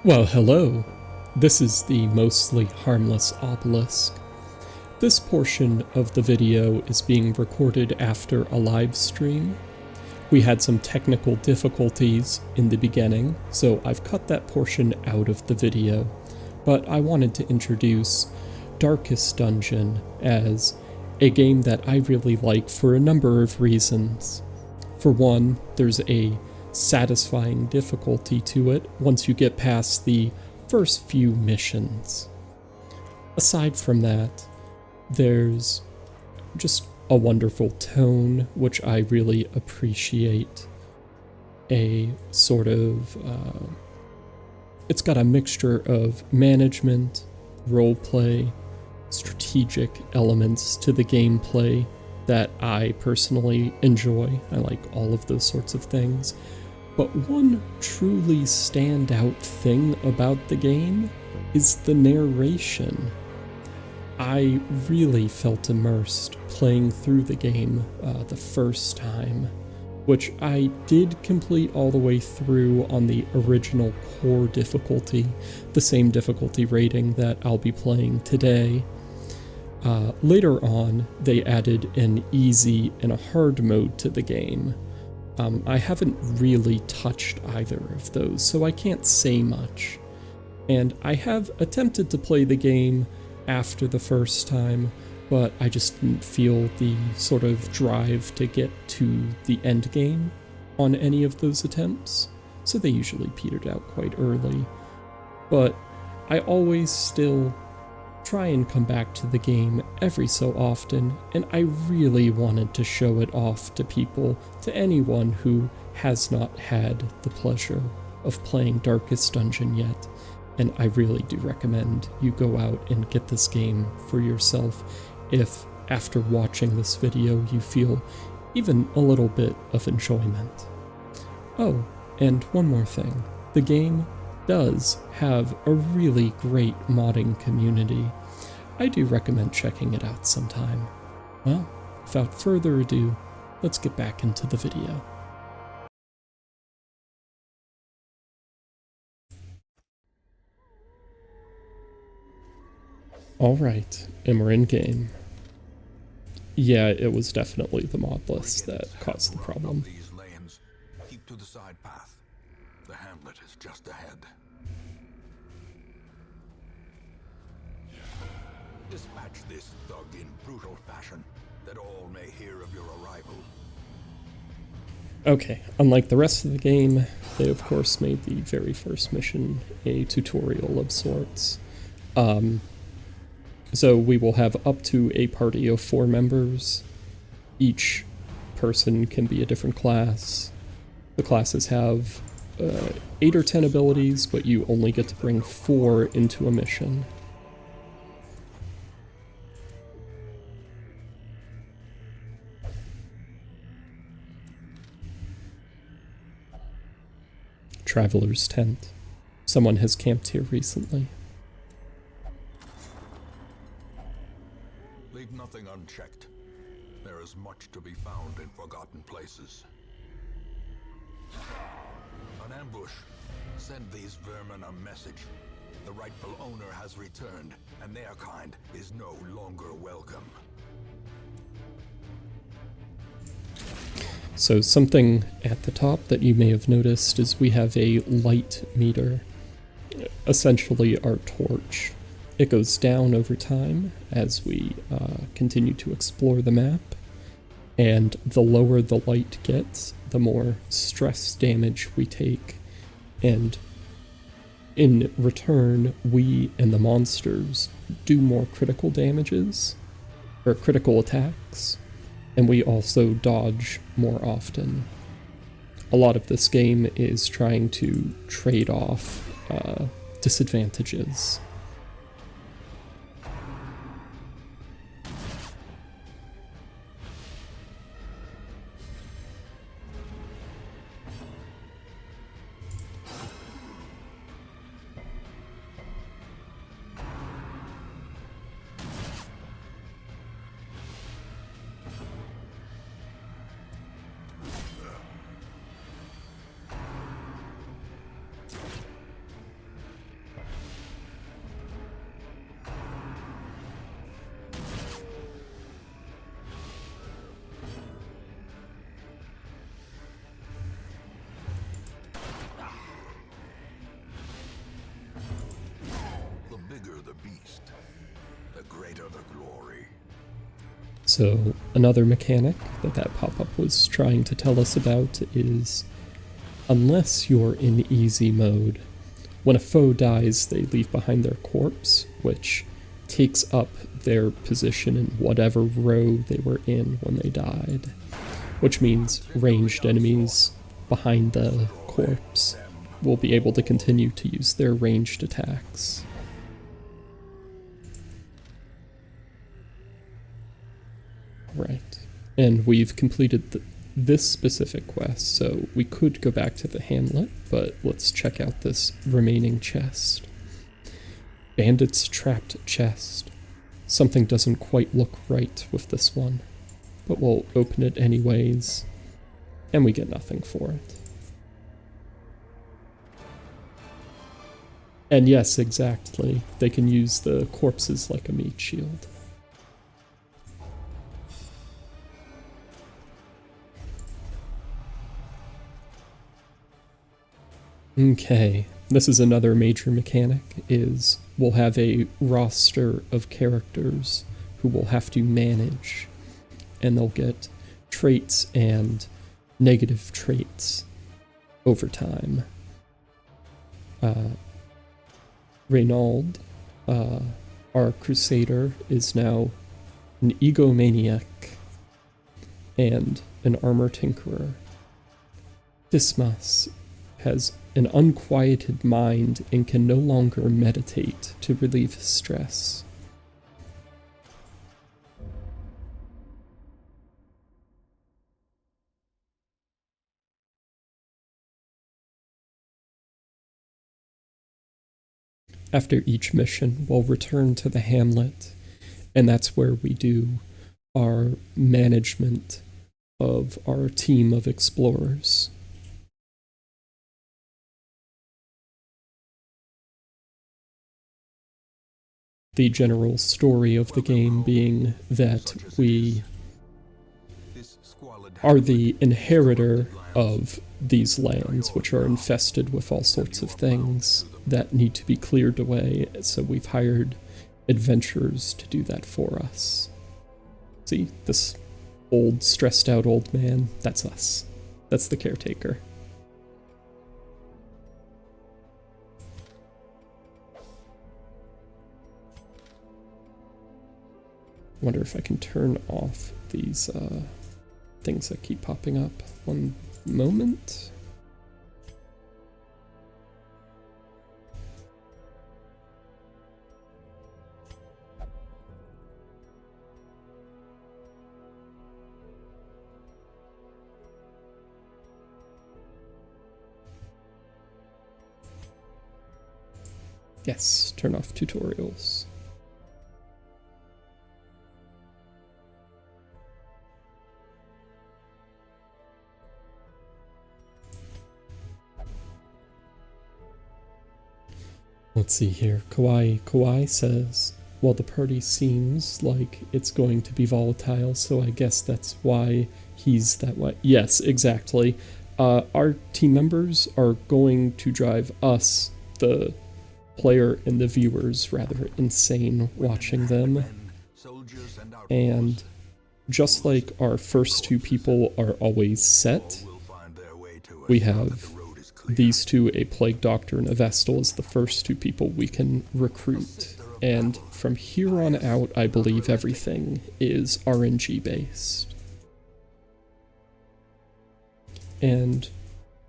Well, hello. This is the Mostly Harmless Obelisk. This portion of the video is being recorded after a live stream. We had some technical difficulties in the beginning, so I've cut that portion out of the video, but I wanted to introduce Darkest Dungeon as a game that I really like for a number of reasons. For one, there's a satisfying difficulty to it once you get past the first few missions. Aside from that, there's just a wonderful tone, which I really appreciate. A sort of, it's got a mixture of management, roleplay, strategic elements to the gameplay that I personally enjoy. I like all of those sorts of things. But one truly standout thing about the game is the narration. I really felt immersed playing through the game the first time, which I did complete all the way through on the original core difficulty, the same difficulty rating that I'll be playing today. Later on, they added an easy and a hard mode to the game. I haven't really touched either of those, so I can't say much. And I have attempted to play the game after the first time, but I just didn't feel the sort of drive to get to the end game on any of those attempts, so they usually petered out quite early. But I always still try and come back to the game every so often, and I really wanted to show it off to people, to anyone who has not had the pleasure of playing Darkest Dungeon yet, and I really do recommend you go out and get this game for yourself if, after watching this video, you feel even a little bit of enjoyment. Oh, and one more thing. The game does have a really great modding community. I do recommend checking it out sometime. Well, without further ado, let's get back into the video. Alright, and we're in game. Yeah, it was definitely the mod list that caused the problem. These lanes. Keep to the side path. The hamlet is just ahead. Dispatch this thug in brutal fashion, that all may hear of your arrival. Okay, unlike the rest of the game, they of course made the very first mission a tutorial of sorts. So we will have up to a party of 4 members. Each person can be a different class. The classes have 8 or 10 abilities, but you only get to bring 4 into a mission. Traveler's Tent. Someone has camped here recently. Leave nothing unchecked. There is much to be found in forgotten places. An ambush. Send these vermin a message. The rightful owner has returned, and their kind is no longer welcome. So something at the top that you may have noticed is we have a light meter, essentially our torch. It goes down over time as we continue to explore the map, and the lower the light gets, the more stress damage we take, and in return, we and the monsters do more critical damages, or critical attacks, and we also dodge more often. A lot of this game is trying to trade off disadvantages. So another mechanic that pop-up was trying to tell us about is, unless you're in easy mode, when a foe dies, they leave behind their corpse, which takes up their position in whatever row they were in when they died, which means ranged enemies behind the corpse will be able to continue to use their ranged attacks. Right, and we've completed this specific quest, so we could go back to the hamlet, but let's check out this remaining chest. Bandit's trapped chest. Something doesn't quite look right with this one, but we'll open it anyways, and we get nothing for it. And yes, exactly, they can use the corpses like a meat shield. Okay, this is another major mechanic, is we'll have a roster of characters who we'll have to manage, and they'll get traits and negative traits over time. Reynald, our crusader, is now an egomaniac and an armor tinkerer. Dismas has an unquieted mind and can no longer meditate to relieve his stress. After each mission, we'll return to the hamlet, and that's where we do our management of our team of explorers. The general story of the game being that we are the inheritor of these lands, which are infested with all sorts of things that need to be cleared away, so we've hired adventurers to do that for us. See, this old, stressed out old man, that's us. That's the caretaker. Wonder if I can turn off these things that keep popping up. One moment. Yes, turn off tutorials. Let's see here. Kawhi says, well, the party seems like it's going to be volatile, so I guess that's why he's that way. Yes, exactly. Our team members are going to drive us, the player and the viewers, rather insane watching them. And just like our first two people are always set, we have these two, a Plague Doctor and a Vestal, as the first two people we can recruit. And from here on out, I believe everything is RNG based. And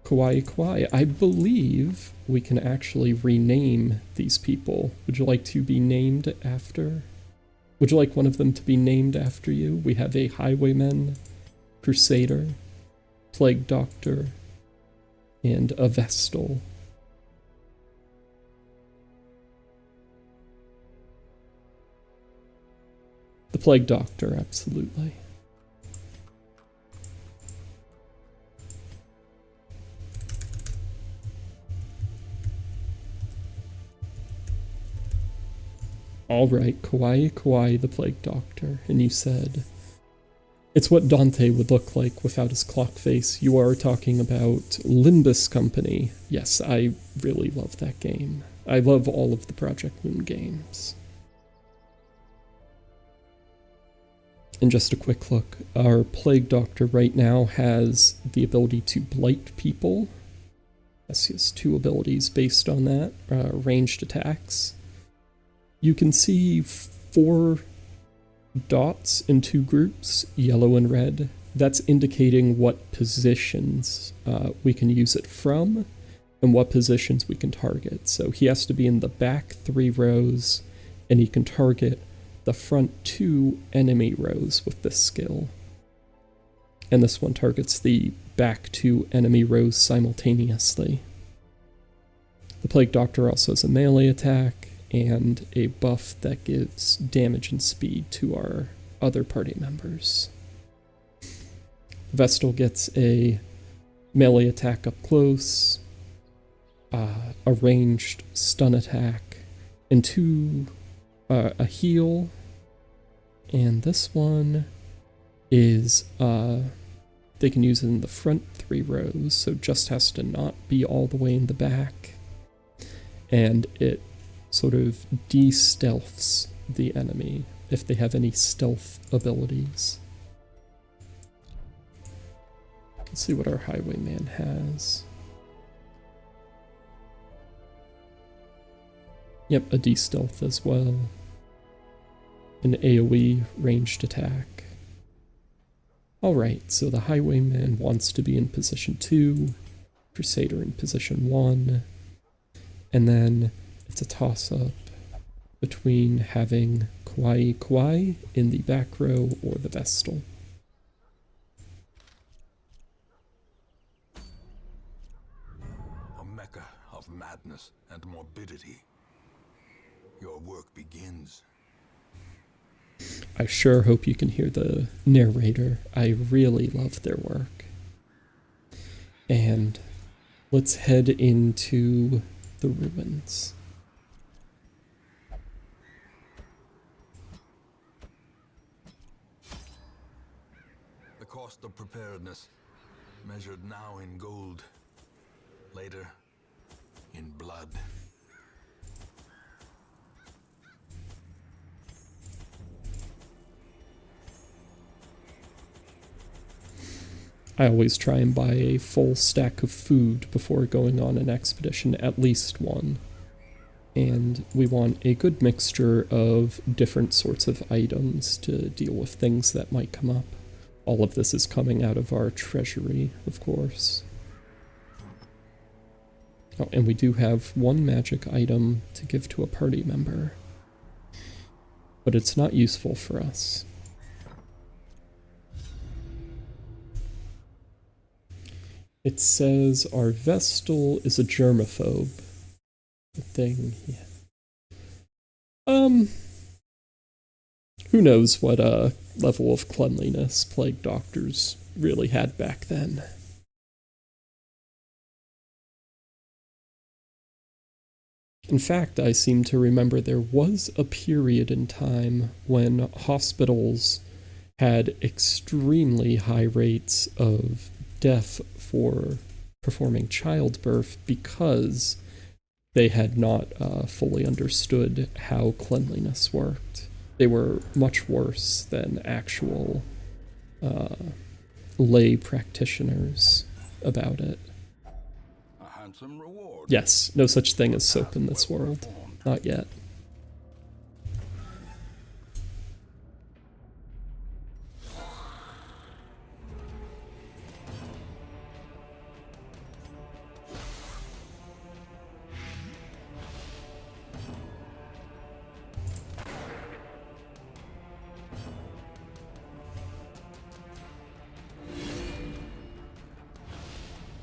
Kawaii, I believe we can actually rename these people. Would you like to be named after? Would you like one of them to be named after you? We have a Highwayman, Crusader, Plague Doctor, and a Vestal. The Plague Doctor, absolutely. Alright, Kawaii the Plague Doctor, and you said, it's what Dante would look like without his clock face. You are talking about Limbus Company. Yes, I really love that game. I love all of the Project Moon games. And just a quick look, our Plague Doctor right now has the ability to blight people. Yes, he has 2 abilities based on that, ranged attacks. You can see 4 dots in 2 groups, yellow and red. That's indicating what positions we can use it from and what positions we can target. So he has to be in the back 3 rows, and he can target the front 2 enemy rows with this skill. And this one targets the back 2 enemy rows simultaneously. The Plague Doctor also has a melee attack and a buff that gives damage and speed to our other party members. Vestal gets a melee attack up close, a ranged stun attack, and a heal. And this one is, they can use it in the front 3 rows, so just has to not be all the way in the back. And it sort of de-stealths the enemy if they have any stealth abilities. Let's see what our Highwayman has. Yep, a de-stealth as well. An AoE ranged attack. Alright, so the Highwayman wants to be in position 2, Crusader in position 1, and then it's a toss-up between having Kwai in the back row or the Vestal. A mecca of madness and morbidity. Your work begins. I sure hope you can hear the narrator. I really love their work. And let's head into the ruins. The cost of preparedness, measured now in gold, later in blood. I always try and buy a full stack of food before going on an expedition, at least one. And we want a good mixture of different sorts of items to deal with things that might come up. All of this is coming out of our treasury, of course. Oh, and we do have one magic item to give to a party member, but it's not useful for us. It says our Vestal is a germaphobe. The thing, yeah. Who knows what level of cleanliness Plague Doctors really had back then. In fact, I seem to remember there was a period in time when hospitals had extremely high rates of death for performing childbirth because they had not fully understood how cleanliness worked. They were much worse than actual lay practitioners about it. A handsome reward. Yes, no such thing as soap in this world. Not yet.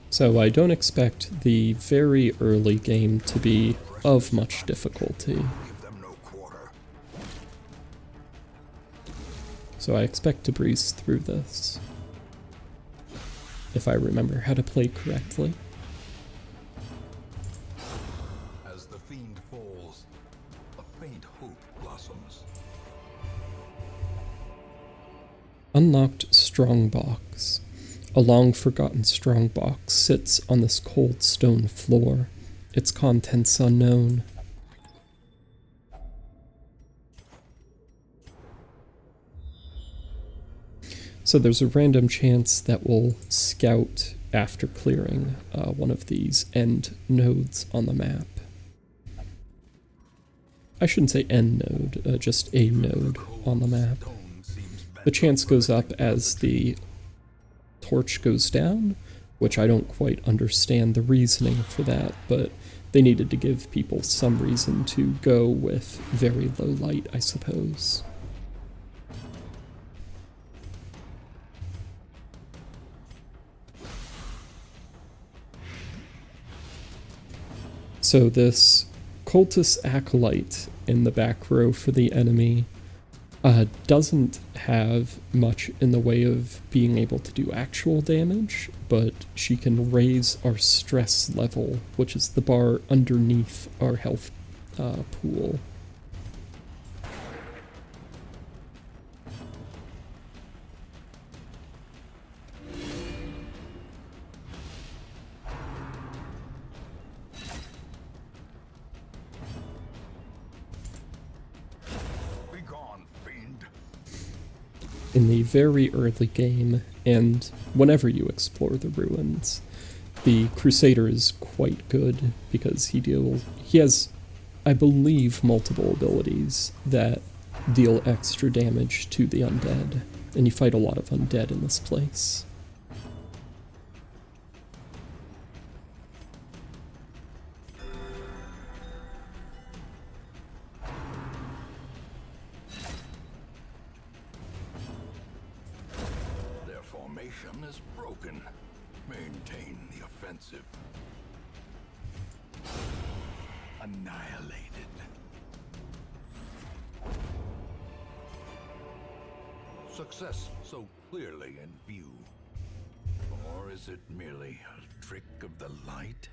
So I don't expect the very early game to be of much difficulty. Give them no quarter. So I expect to breeze through this, if I remember how to play correctly. As the fiend falls, a faint hope blossoms. Unlocked strongbox. A long-forgotten strongbox sits on this cold stone floor, its contents unknown. So there's a random chance that we'll scout after clearing one of these end nodes on the map. I shouldn't say end node, just a node on the map. The chance goes up as the torch goes down, which I don't quite understand the reasoning for that, but they needed to give people some reason to go with very low light, I suppose. So this Cultist Acolyte in the back row for the enemy doesn't have much in the way of being able to do actual damage, but she can raise our stress level, which is the bar underneath our health pool. In the very early game, and whenever you explore the ruins, the Crusader is quite good because he has, I believe, multiple abilities that deal extra damage to the undead, and you fight a lot of undead in this place. Is broken. Maintain the offensive. Annihilated. Success so clearly in view. Or is it merely a trick of the light?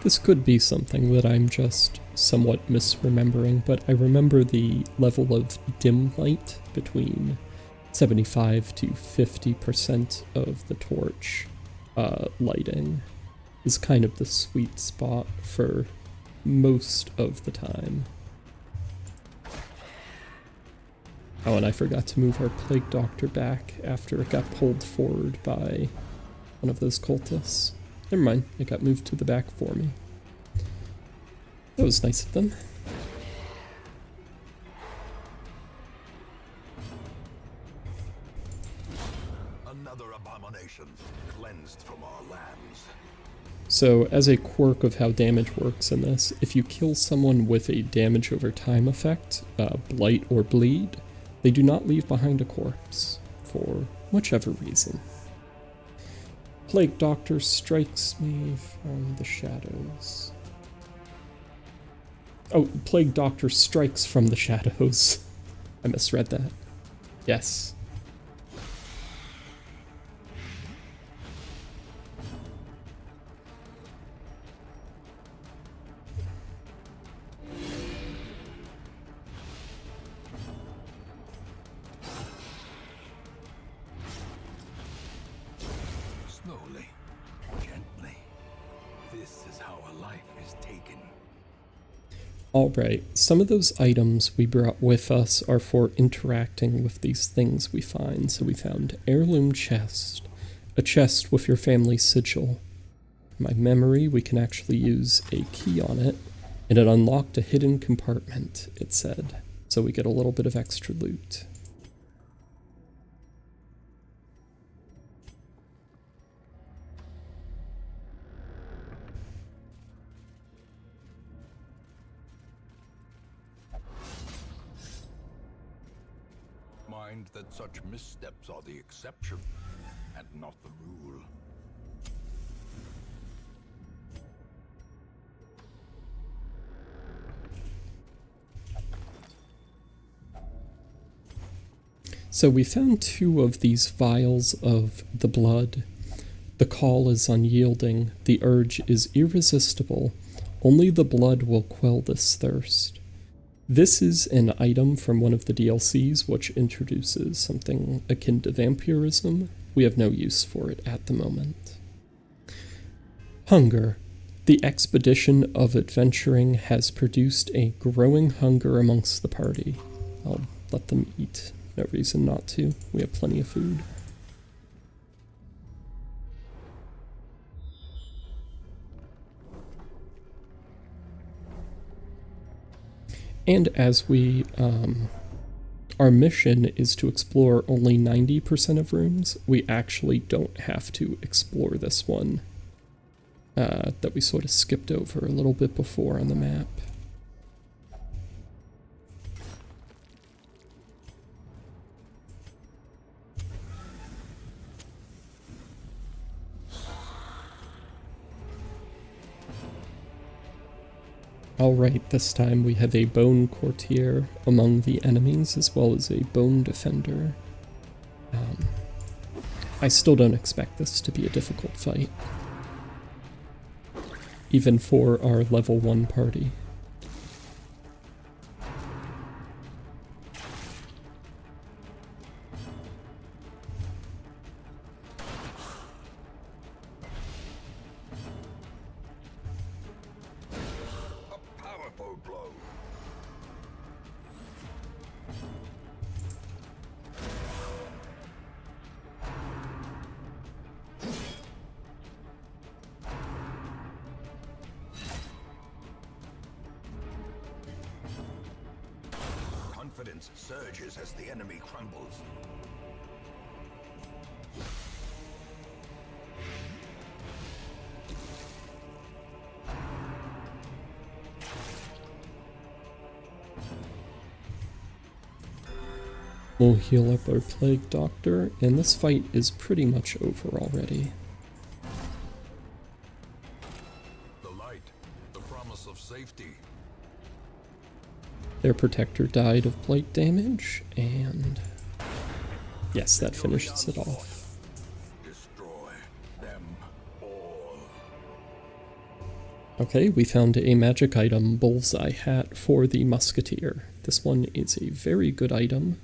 This could be something that I'm just somewhat misremembering, but I remember the level of dim light between 75 to 50% of the torch lighting is kind of the sweet spot for most of the time. Oh, and I forgot to move our Plague Doctor back after it got pulled forward by one of those cultists. Never mind, it got moved to the back for me. That was nice of them. Another abomination cleansed from our lands. So, as a quirk of how damage works in this, if you kill someone with a damage over time effect, blight or bleed, they do not leave behind a corpse, for whichever reason. Plague Doctor strikes me from the shadows. Oh, Plague Doctor strikes from the shadows. I misread that. Yes. Slowly, gently. This is how a life is taken. Alright, some of those items we brought with us are for interacting with these things we find. So we found heirloom chest, a chest with your family sigil. In my memory, we can actually use a key on it, and it unlocked a hidden compartment, it said. So we get a little bit of extra loot. Mind that such missteps are the exception and not the rule. So we found 2 of these vials of the blood. The call is unyielding, the urge is irresistible. Only the blood will quell this thirst. This is an item from one of the DLCs which introduces something akin to vampirism. We have no use for it at the moment. Hunger. The expedition of adventuring has produced a growing hunger amongst the party. I'll let them eat. No reason not to. We have plenty of food. And as we, our mission is to explore only 90% of rooms, we actually don't have to explore this one that we sort of skipped over a little bit before on the map. Alright, this time we have a bone courtier among the enemies as well as a bone defender. I still don't expect this to be a difficult fight, even for our level 1 party. Confidence surges as the enemy crumbles. We'll heal up our plague doctor, and this fight is pretty much over already. The light, the promise of safety. Their protector died of blight damage, and yes, that finishes it off. Destroy them all. Okay, we found a magic item, Bullseye Hat, for the Musketeer. This one is a very good item.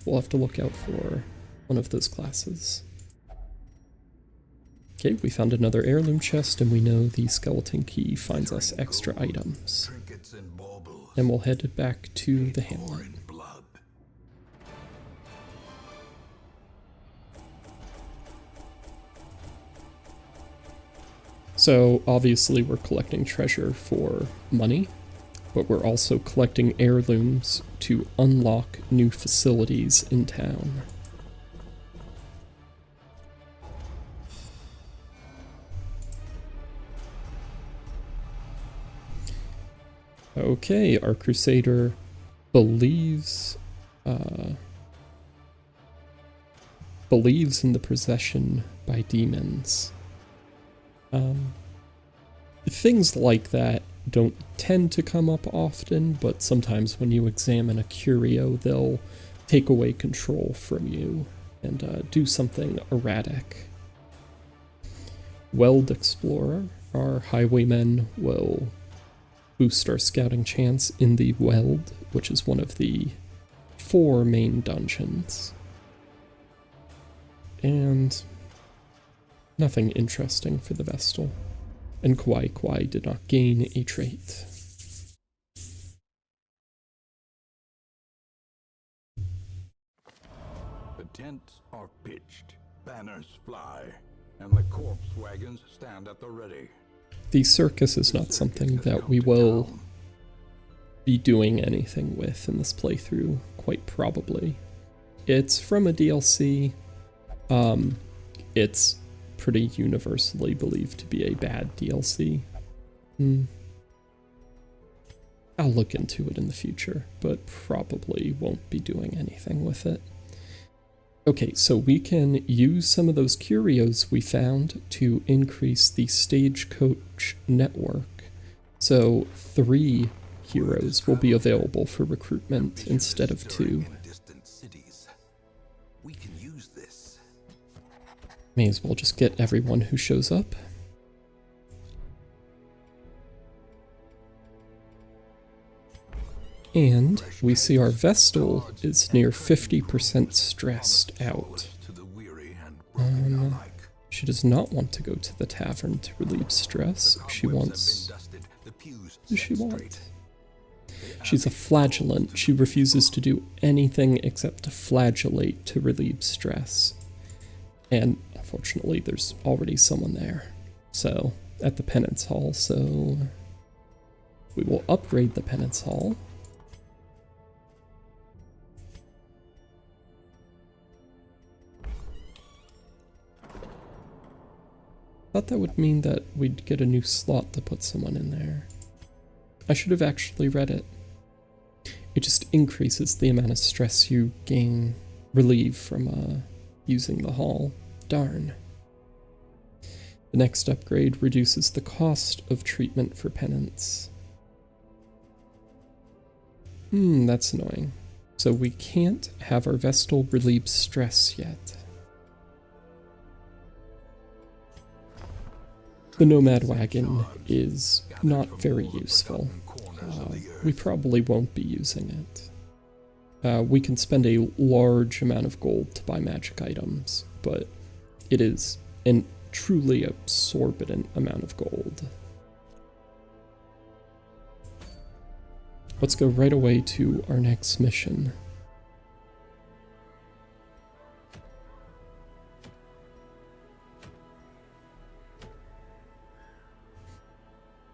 We'll have to look out for one of those classes. Okay, we found another heirloom chest, and we know the skeleton key finds us extra items. And we'll head back to the hamlet. So obviously we're collecting treasure for money, but we're also collecting heirlooms to unlock new facilities in town. Okay, our crusader believes in the possession by demons. Things like that don't tend to come up often, but sometimes when you examine a curio, they'll take away control from you and do something erratic. Weld Explorer, our highwaymen, will boost our scouting chance in the Weld, which is one of the 4 main dungeons. And nothing interesting for the Vestal. And Kwai Kwai did not gain a trait. The tents are pitched, banners fly, and the corpse wagons stand at the ready. The circus is not something that we will be doing anything with in this playthrough, quite probably. It's from a DLC. It's pretty universally believed to be a bad DLC. I'll look into it in the future, but probably won't be doing anything with it. Okay, so we can use some of those curios we found to increase the stagecoach network. So 3 heroes will be available for recruitment instead of 2. May as well just get everyone who shows up. And we see our Vestal is near 50% stressed out. She does not want to go to the tavern to relieve stress. She wants... What does she want? She's a flagellant. She refuses to do anything except to flagellate to relieve stress. And unfortunately, there's already someone there. So, at the penance hall, so... we will upgrade the penance hall. Thought that would mean that we'd get a new slot to put someone in there. I should have actually read it. It just increases the amount of stress you relieve from using the hall. Darn. The next upgrade reduces the cost of treatment for penance. That's annoying. So we can't have our Vestal relieve stress yet. The Nomad Wagon is not very useful. We probably won't be using it. We can spend a large amount of gold to buy magic items, but it is a truly absorbent amount of gold. Let's go right away to our next mission.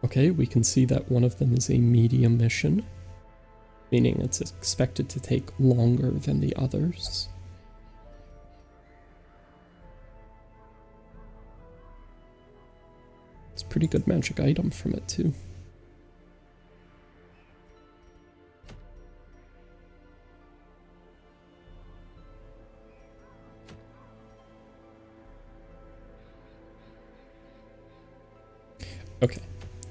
Okay, we can see that one of them is a medium mission, meaning it's expected to take longer than the others. It's a pretty good magic item from it too. Okay.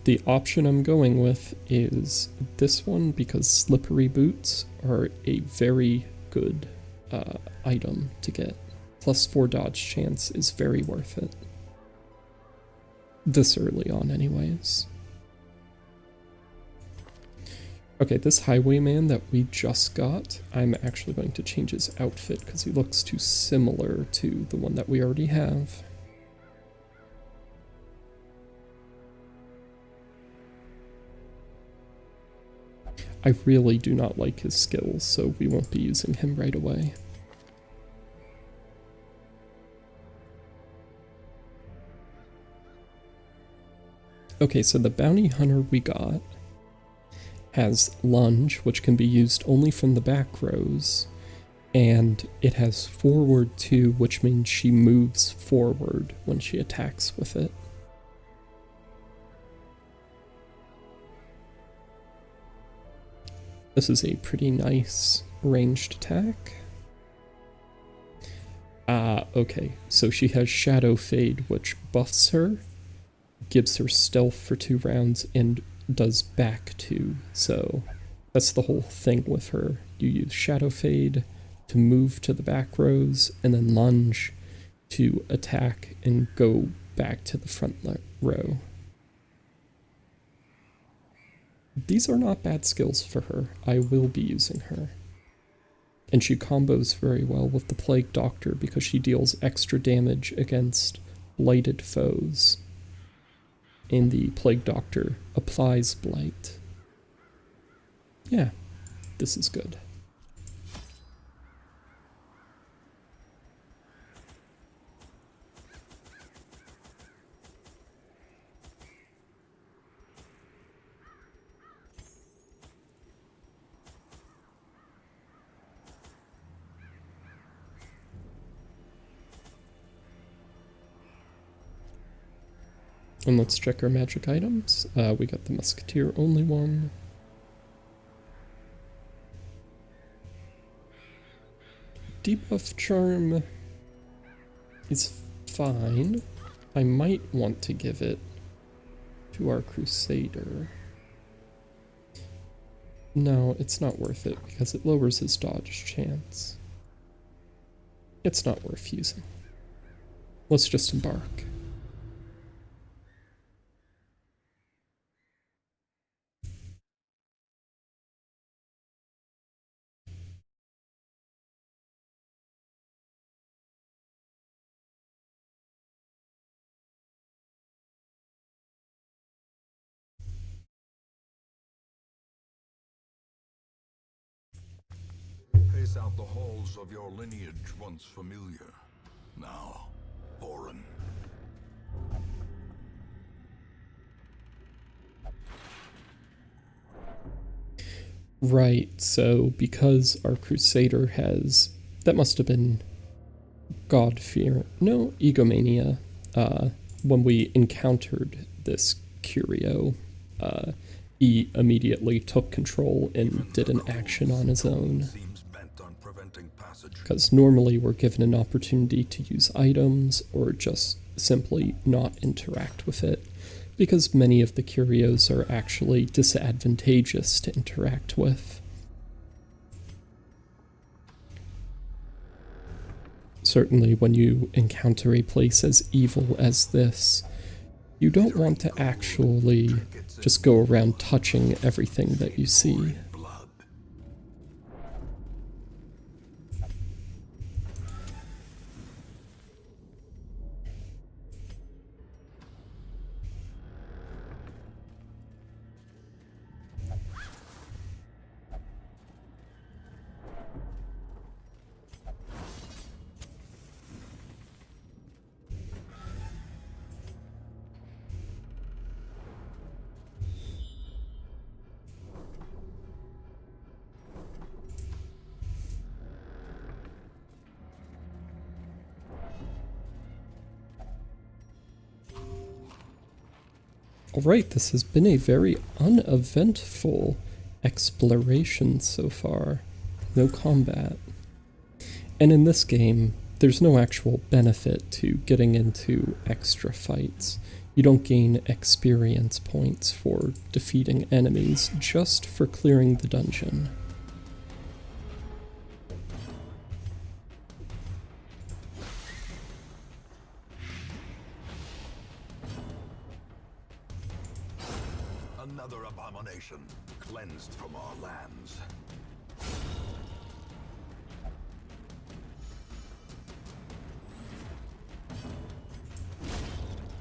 The option I'm going with is this one because slippery boots are a very good item to get. +4 dodge chance is very worth it. This early on anyways. Okay, this highwayman that we just got, I'm actually going to change his outfit because he looks too similar to the one that we already have. I really do not like his skills, so we won't be using him right away. Okay, so the bounty hunter we got has lunge, which can be used only from the back rows, and it has forward 2, which means she moves forward when she attacks with it. This is a pretty nice ranged attack. Okay, so she has Shadow Fade, which buffs her, gives her stealth for 2 rounds, and does back 2. So that's the whole thing with her. You use Shadow Fade to move to the back rows, and then lunge to attack and go back to the front row. These are not bad skills for her. I will be using her. And she combos very well with the Plague Doctor because she deals extra damage against blighted foes. And the Plague Doctor applies blight. Yeah, this is good. And let's check our magic items. We got the Musketeer only one. Debuff Charm is fine. I might want to give it to our Crusader. No, it's not worth it because it lowers his dodge chance. It's not worth using. Let's just embark. Pace out the halls of your lineage once familiar, now foreign. Right, so because our Crusader has... That must have been God-fear. No, egomania. When we encountered this curio, he immediately took control and did an action on his own. Because normally we're given an opportunity to use items or just simply not interact with it, because many of the curios are actually disadvantageous to interact with. Certainly when you encounter a place as evil as this, you don't want to actually just go around touching everything that you see. Alright, this has been a very uneventful exploration so far. No combat. And in this game, there's no actual benefit to getting into extra fights. You don't gain experience points for defeating enemies, just for clearing the dungeon. Another abomination cleansed from our lands.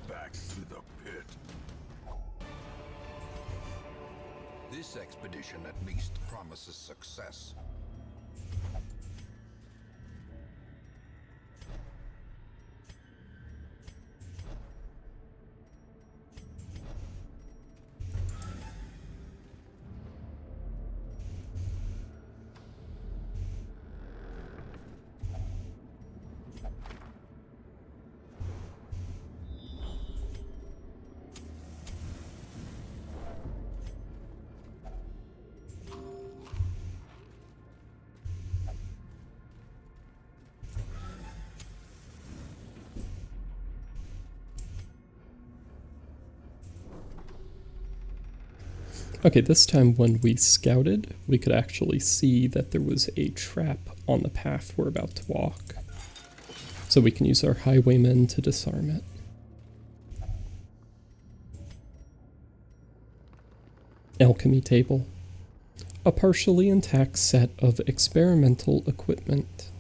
Back to the pit. This expedition at least promises success. Okay, this time when we scouted, we could actually see that there was a trap on the path we're about to walk. So we can use our highwaymen to disarm it. Alchemy table. A partially intact set of experimental equipment.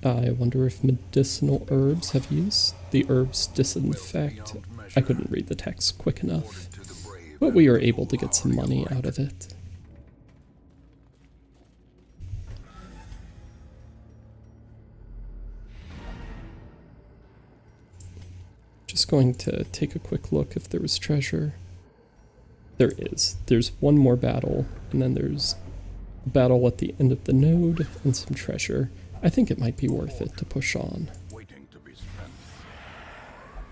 I wonder if medicinal herbs have use. The herbs disinfect. I couldn't read the text quick enough, but we are able to get some money out of it. Just going to take a quick look if there was treasure. There is. There's one more battle, and then there's a battle at the end of the node and some treasure. I think it might be worth it to push on.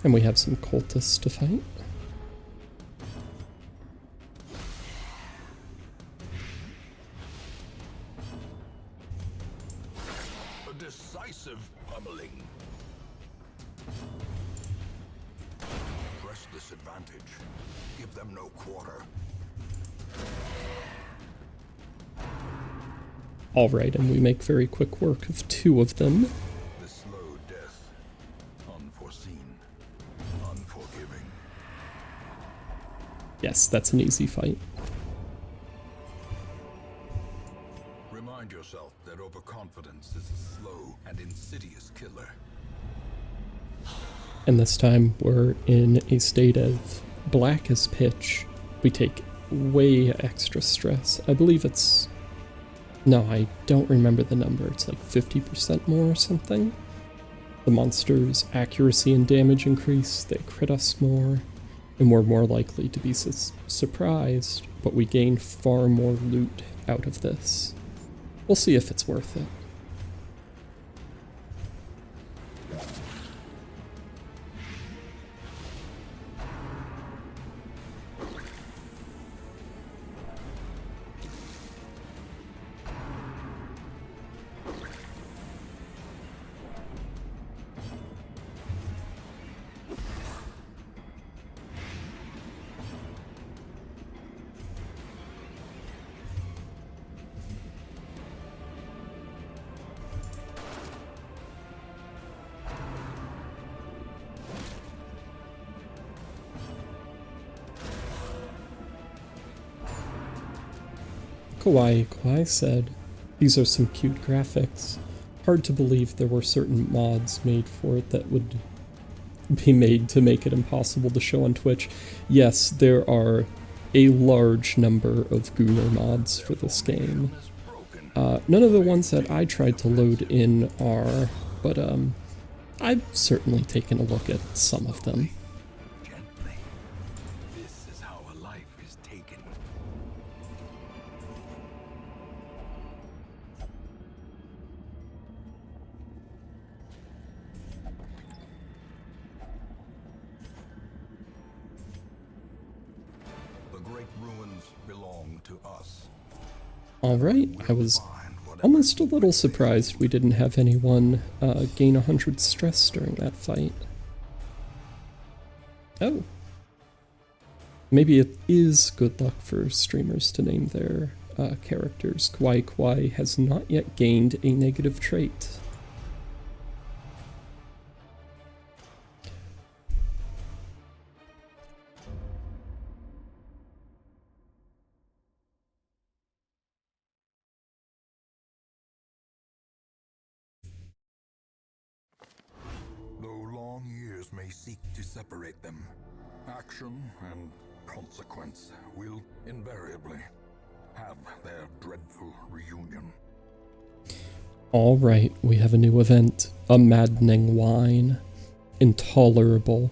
And we have some cultists to fight. A decisive pummeling. Press this advantage. Give them no quarter. Alright, and we make very quick work of two of them. The slow death on Unforgiving. Yes, that's an easy fight. Remind yourself that overconfidence is a slow and insidious killer. And this time we're in a state of black as pitch. We take way extra stress. I believe it's... No, I don't remember the number. It's like 50% more or something. The monster's accuracy and damage increase, they crit us more, and we're more likely to be surprised, but we gain far more loot out of this. We'll see if it's worth it. Kawaii said, "These are some cute graphics. Hard to believe there were certain mods made for it that would be made to make it impossible to show on Twitch." Yes, there are a large number of Gunnar mods for this game. None of the ones that I tried to load in are, but I've certainly taken a look at some of them. Gently. This is how a life is taken. The great ruins belong to us. Alright, I was almost a little surprised we didn't have anyone gain 100 stress during that fight. Oh. Maybe it is good luck for streamers to name their characters. Kawaii has not yet gained a negative trait. Though long years may seek to separate them, action and consequence will invariably have their dreadful reunion. Alright, we have a new event. A maddening whine. Intolerable.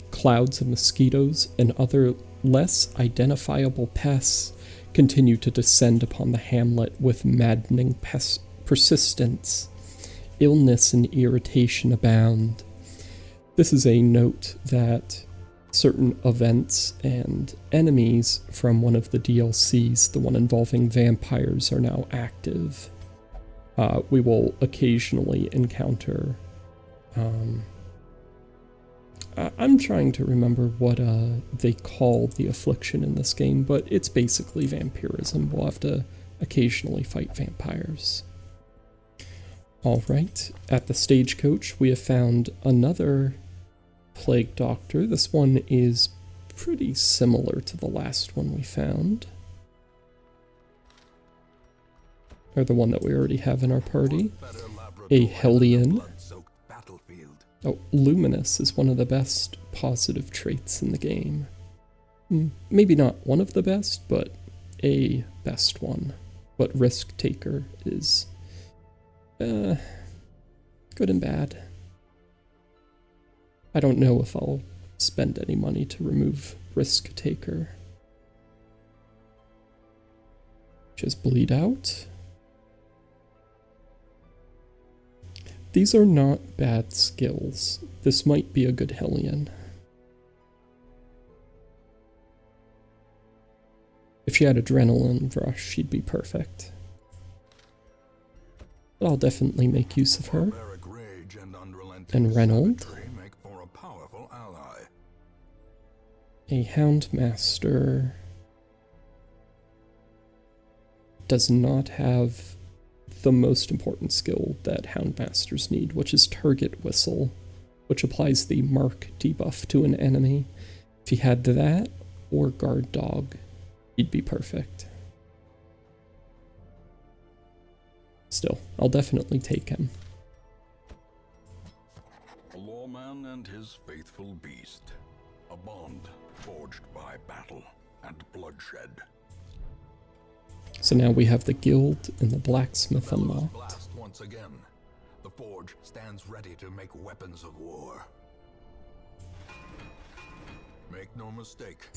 Clouds of mosquitoes and other less identifiable pests continue to descend upon the hamlet with maddening persistence. Illness and irritation abound. This is a note that certain events and enemies from one of the DLCs, the one involving vampires, are now active. We will occasionally encounter... I'm trying to remember what they call the affliction in this game, but it's basically vampirism. We'll have to occasionally fight vampires. Alright, at the stagecoach we have found another plague doctor. This one is pretty similar to the last one we found. Or the one that we already have in our party. A Hellion. Oh, Luminous is one of the best positive traits in the game. Maybe not one of the best, but a best one. But Risk Taker is... good and bad. I don't know if I'll spend any money to remove Risk Taker. Just bleed out. These are not bad skills. This might be a good Hellion. If she had Adrenaline Rush, she'd be perfect. But I'll definitely make use of her. And Reynold. A Houndmaster does not have the most important skill that Houndmasters need, which is Target Whistle, which applies the mark debuff to an enemy. If he had that, or guard dog, he'd be perfect. Still, I'll definitely take him. A lawman and his faithful beast. A bond forged by battle and bloodshed. So now we have the guild and the blacksmith Bellows unlocked. blast once again. The forge stands ready to make weapons of war. Make no mistake,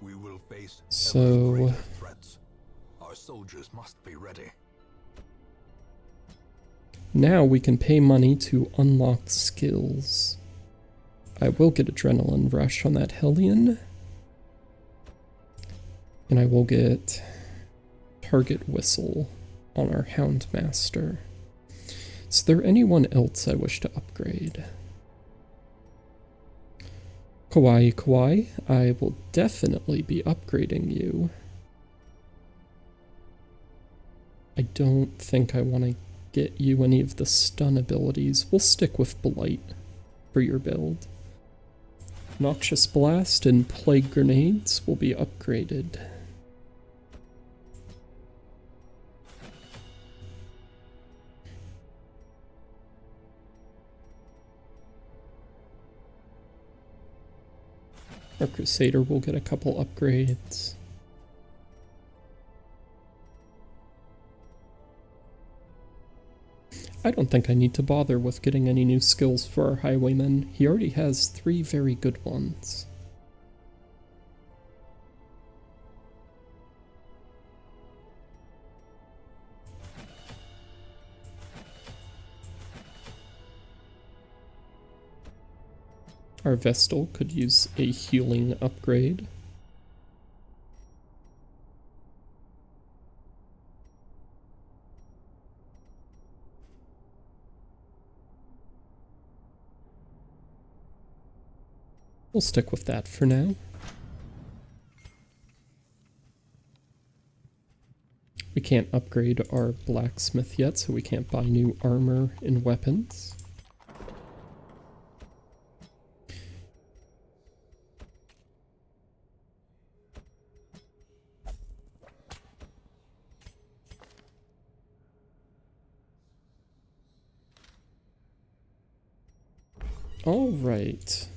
we will face ever greater threats. Our soldiers must be ready. Now we can pay money to unlock skills. I will get Adrenaline Rush on that Hellion. And I will get Target Whistle on our Houndmaster. Is there anyone else I wish to upgrade? Kawaii, I will definitely be upgrading you. I don't think I want to get you any of the stun abilities. We'll stick with Blight for your build. Noxious Blast and Plague Grenades will be upgraded. Our Crusader will get a couple upgrades. I don't think I need to bother with getting any new skills for our Highwayman. He already has 3 very good ones. Our Vestal could use a healing upgrade. We'll stick with that for now. We can't upgrade our blacksmith yet, so we can't buy new armor and weapons. All right.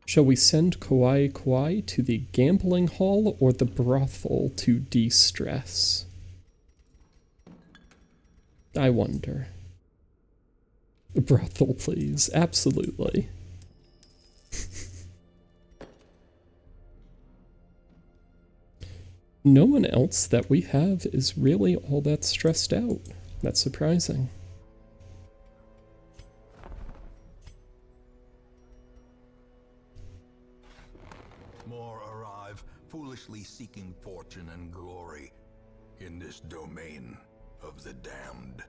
Shall we send Kawaii to the gambling hall or the brothel to de-stress? I wonder. The brothel, please. Absolutely. No one else that we have is really all that stressed out. That's surprising. More arrive, foolishly seeking fortune and glory in this domain of the damned.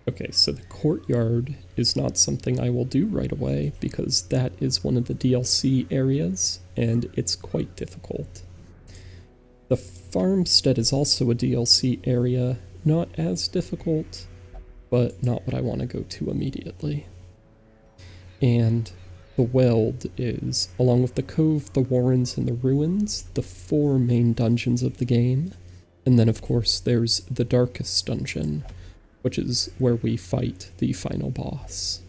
Okay, so the courtyard is not something I will do right away because that is one of the DLC areas and it's quite difficult. The farmstead is also a DLC area, not as difficult, but not what I want to go to immediately. And the Weld is, along with the Cove, the Warrens, and the Ruins, the 4 main dungeons of the game. And then of course there's the Darkest Dungeon, which is where we fight the final boss.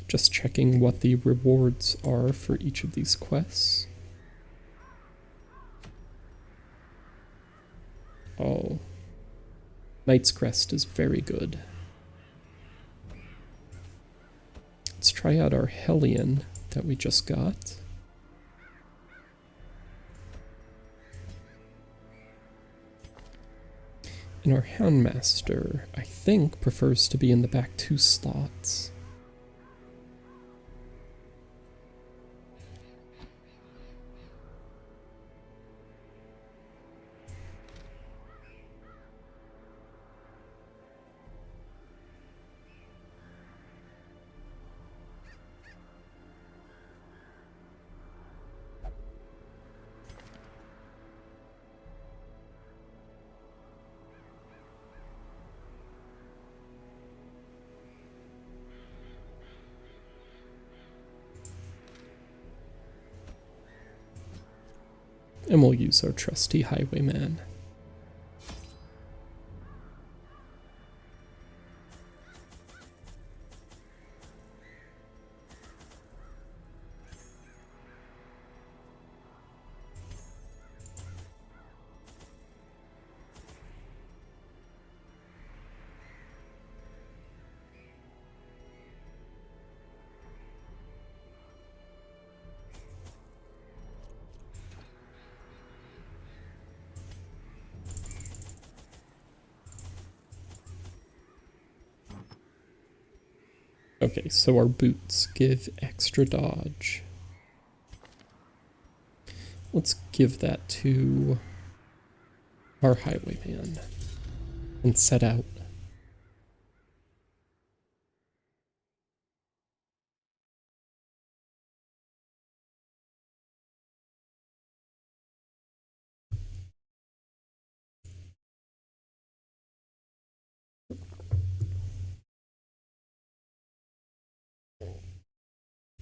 Just checking what the rewards are for each of these quests. Oh, Knight's Crest is very good. Let's try out our Hellion that we just got. And our Houndmaster, I think, prefers to be in the back 2 slots. and we'll use our trusty highwayman. Okay, so our boots give extra dodge. Let's give that to our highwayman and set out.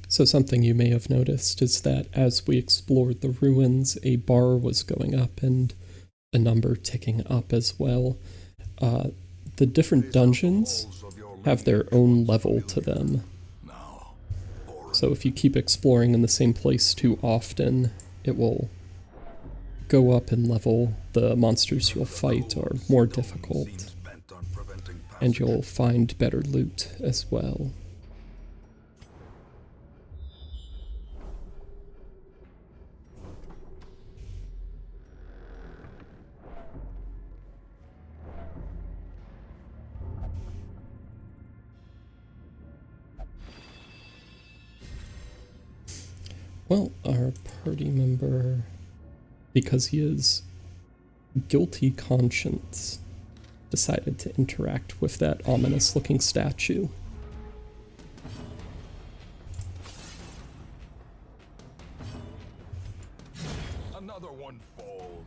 So something you may have noticed is that as we explored the ruins, a bar was going up and a number ticking up as well. The different dungeons have their own level to them. So if you keep exploring in the same place too often, it will go up in level. The monsters you'll fight are more difficult, and you'll find better loot as well. Well, our party member, because he is guilty conscience, decided to interact with that ominous looking statue. Another one falls.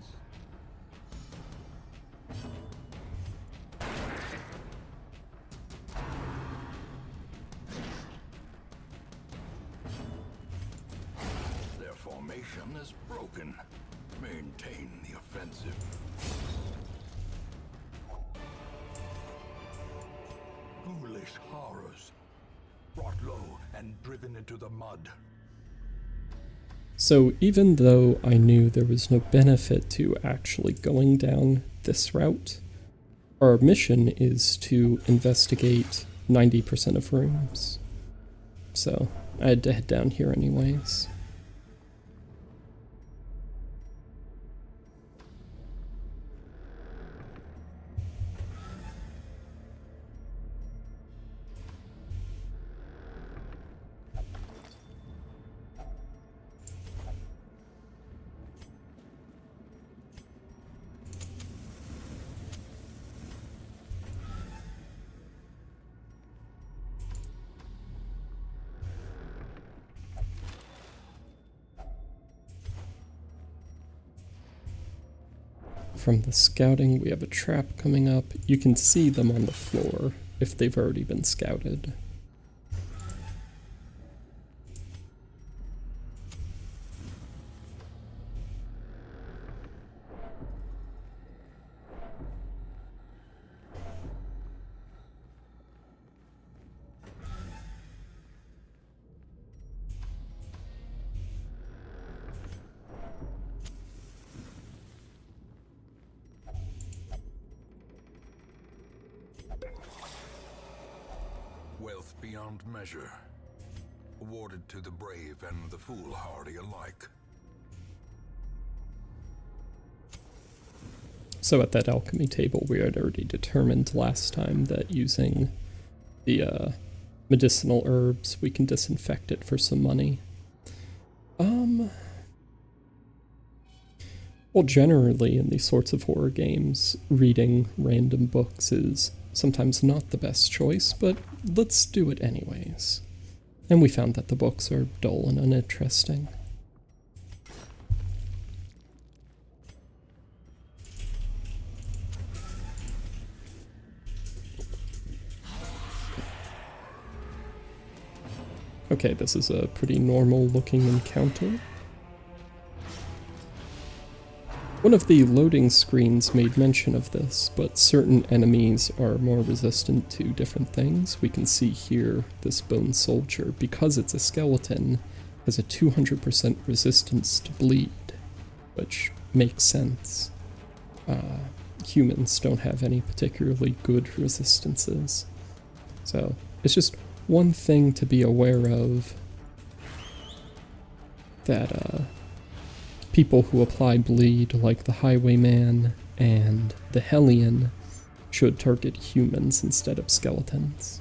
Their formation is broken. Maintain the offensive. Foolish horrors. Brought low and driven into the mud. So even though I knew there was no benefit to actually going down this route, our mission is to investigate 90% of rooms. So I had to head down here anyways. From the scouting, we have a trap coming up. You can see them on the floor if they've already been scouted. Wealth beyond measure, awarded to the brave and the foolhardy alike. So at that alchemy table, we had already determined last time that using the medicinal herbs, we can disinfect it for some money. Well, generally in these sorts of horror games, reading random books is sometimes not the best choice, but let's do it anyways. And we found that the books are dull and uninteresting. Okay, this is a pretty normal looking encounter. One of the loading screens made mention of this, but certain enemies are more resistant to different things. We can see here this bone soldier, because it's a skeleton, has a 200% resistance to bleed, which makes sense. Humans don't have any particularly good resistances. So it's just one thing to be aware of, that people who apply bleed, like the Highwayman and the Hellion, should target humans instead of skeletons.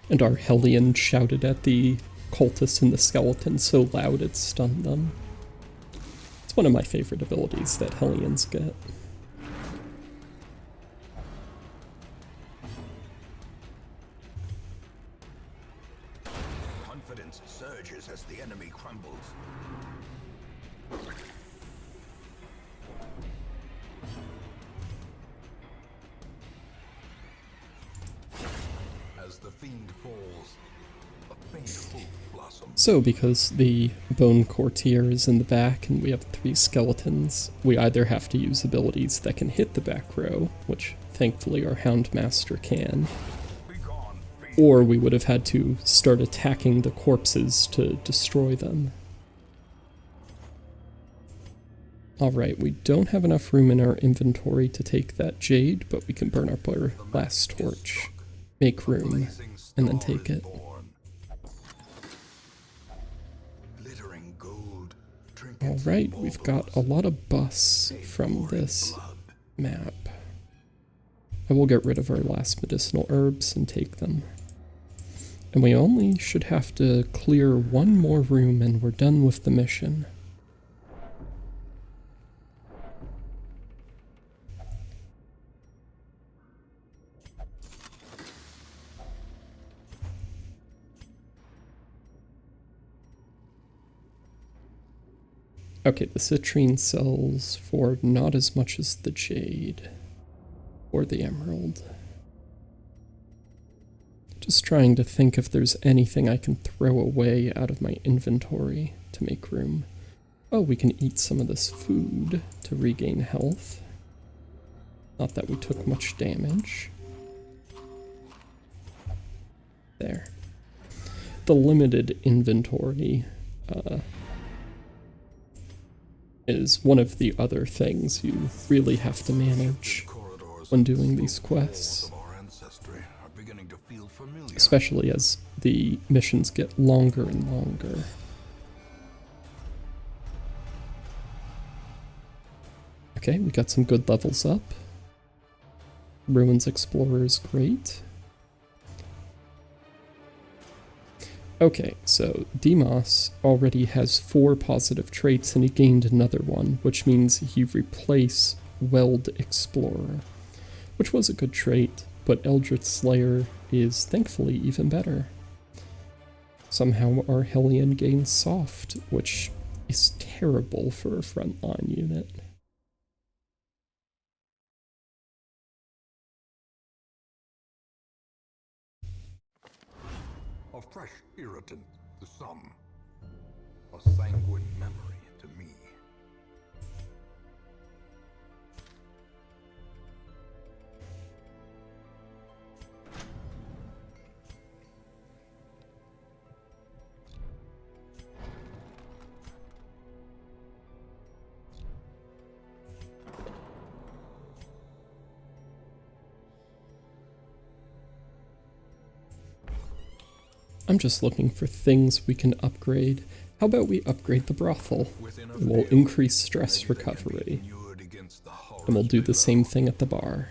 And our Hellion shouted at the cultists and the skeleton so loud it stunned them. It's one of my favorite abilities that Hellions get. Confidence surges as the enemy crumbles. As the fiend falls, a faint hope blossoms. So because the bone courtier is in the back and we have 3 skeletons, we either have to use abilities that can hit the back row, which thankfully our Houndmaster can, or we would have had to start attacking the corpses to destroy them. Alright, we don't have enough room in our inventory to take that jade, but we can burn up our last torch, make room, and then take it. Alright, we've got a lot of buffs from this map. I will get rid of our last medicinal herbs and take them. And we only should have to clear one more room and we're done with the mission. Okay, the citrine sells for not as much as the jade or the emerald. Just trying to think if there's anything I can throw away out of my inventory to make room. Oh, we can eat some of this food to regain health. Not that we took much damage. There. The limited inventory, is one of the other things you really have to manage when doing these quests. Especially as the missions get longer and longer. Okay, we got some good levels up. Ruins Explorer is great. Okay, so Demos already has 4 positive traits and he gained another one, which means he replaced Weld Explorer, which was a good trait, but Eldritch Slayer is thankfully even better. Somehow our Hellion gains Soft, which is terrible for a frontline unit. A fresh irritant to some, a sanguine memory to me. I'm just looking for things we can upgrade. How about we upgrade the brothel? It will increase stress recovery. And we'll do the same thing at the bar.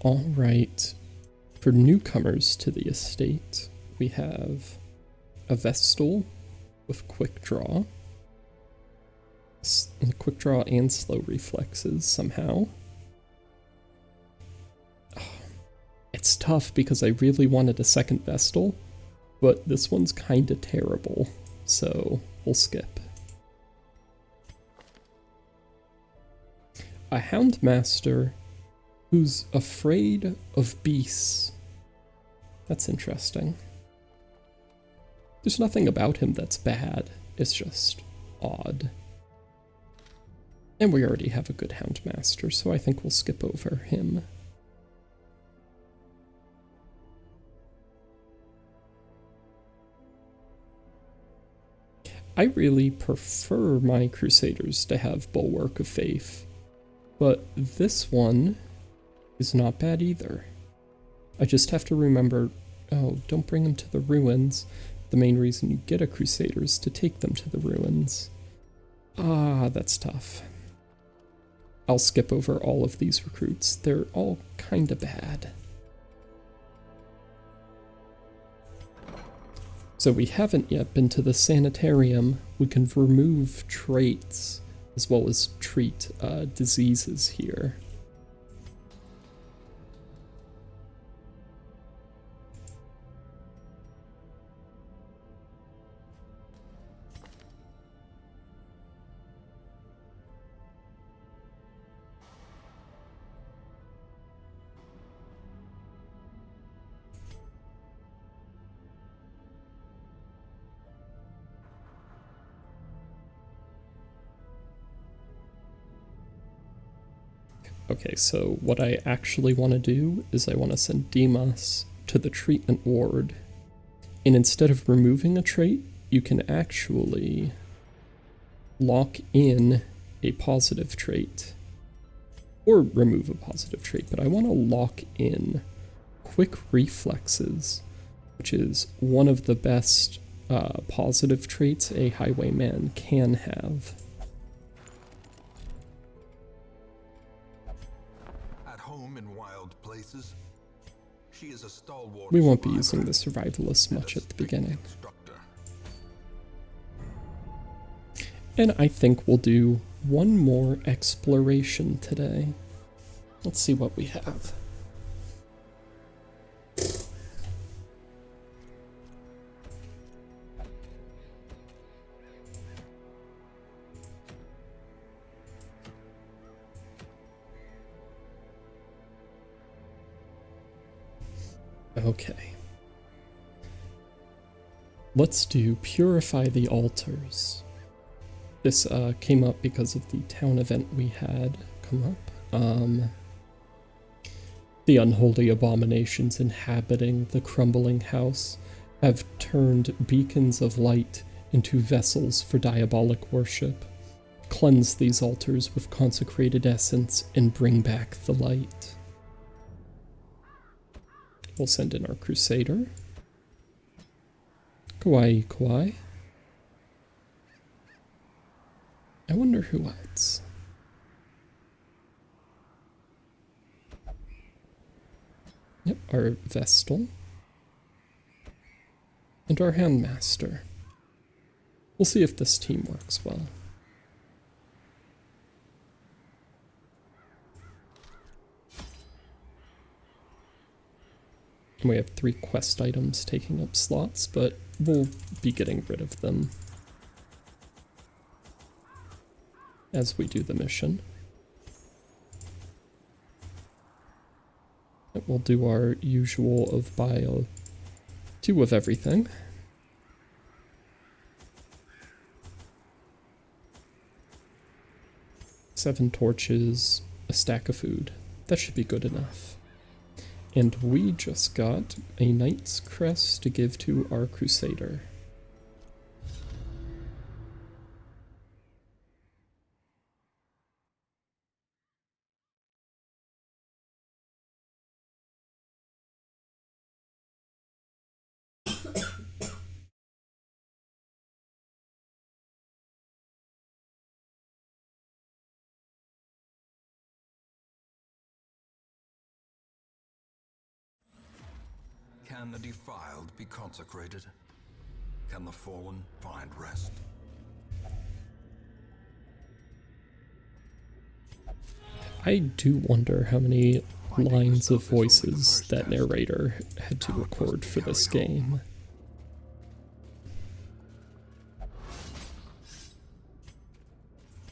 Alright, for newcomers to the estate, we have a Vestal with Quick Draw, Quick draw and slow reflexes somehow. It's tough because I really wanted a second Vestal, but this one's kinda terrible, so we'll skip. A Houndmaster who's afraid of beasts. That's interesting. There's nothing about him that's bad, it's just odd. And we already have a good Houndmaster, so I think we'll skip over him. I really prefer my Crusaders to have Bulwark of Faith, but this one is not bad either. I just have to remember, oh, don't bring them to the ruins. The main reason you get a Crusader is to take them to the ruins. Ah, that's tough. I'll skip over all of these recruits. They're all kinda bad. So we haven't yet been to the sanitarium. We can remove traits as well as treat diseases here. Okay, so what I actually want to do is I want to send Demas to the treatment ward. And instead of removing a trait, you can actually lock in a positive trait. Or remove a positive trait, but I want to lock in Quick Reflexes, which is one of the best positive traits a highwayman can have. She is a stalwart. We won't be using the survivalist much at the beginning. And I think we'll do one more exploration today. Let's see what we have. Okay. Let's do Purify the Altars. This came up because of the town event we had come up. The unholy abominations inhabiting the crumbling house have turned beacons of light into vessels for diabolic worship. Cleanse these altars with consecrated essence and bring back the light. We'll send in our Crusader. Kawaii, kawaii. I wonder who else. Yep, our Vestal. And our Handmaster. We'll see if this team works well. We have 3 quest items taking up slots, but we'll be getting rid of them as we do the mission. We'll do our usual of buy 2 of everything. Seven torches, a stack of food. That should be good enough. And we just got a Knight's Crest to give to our Crusader. Can the defiled be consecrated? Can the fallen find rest? I do wonder how many lines of voices that narrator had to record for this game.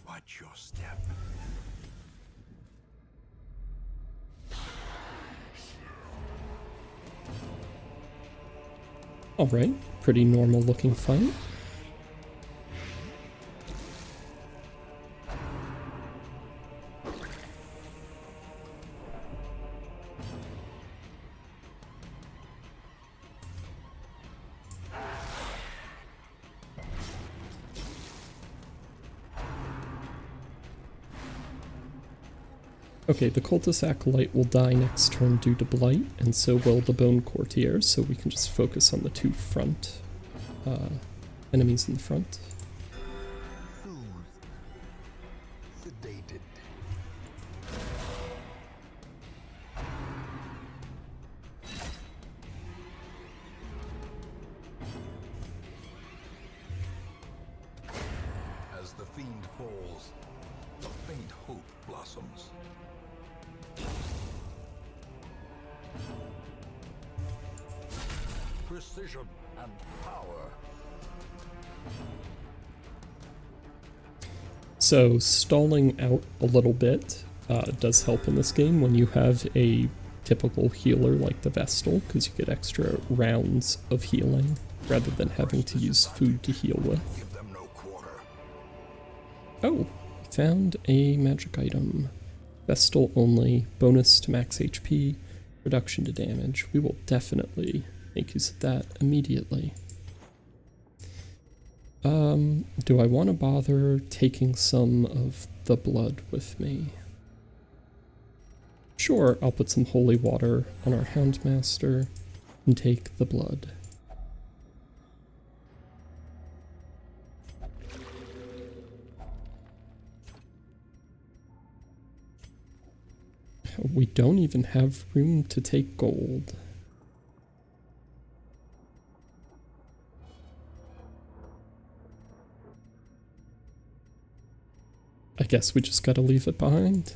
Watch your step. Alright, pretty normal looking fight. Okay, the Cultist Acolyte will die next turn due to Blight, and so will the Bone Courtier, so we can just focus on the two front enemies in the front. Sedated. As the fiend falls, a faint hope blossoms. Precision and power. So stalling out a little bit does help in this game when you have a typical healer like the Vestal, because you get extra rounds of healing rather than having to use food to heal with. Give them no quarter. Oh, found a magic item. Vestal only, bonus to max HP, reduction to damage. We will definitely make use of that immediately. Do I want to bother taking some of the blood with me? Sure, I'll put some holy water on our Houndmaster and take the blood. We don't even have room to take gold. I guess we just gotta leave it behind.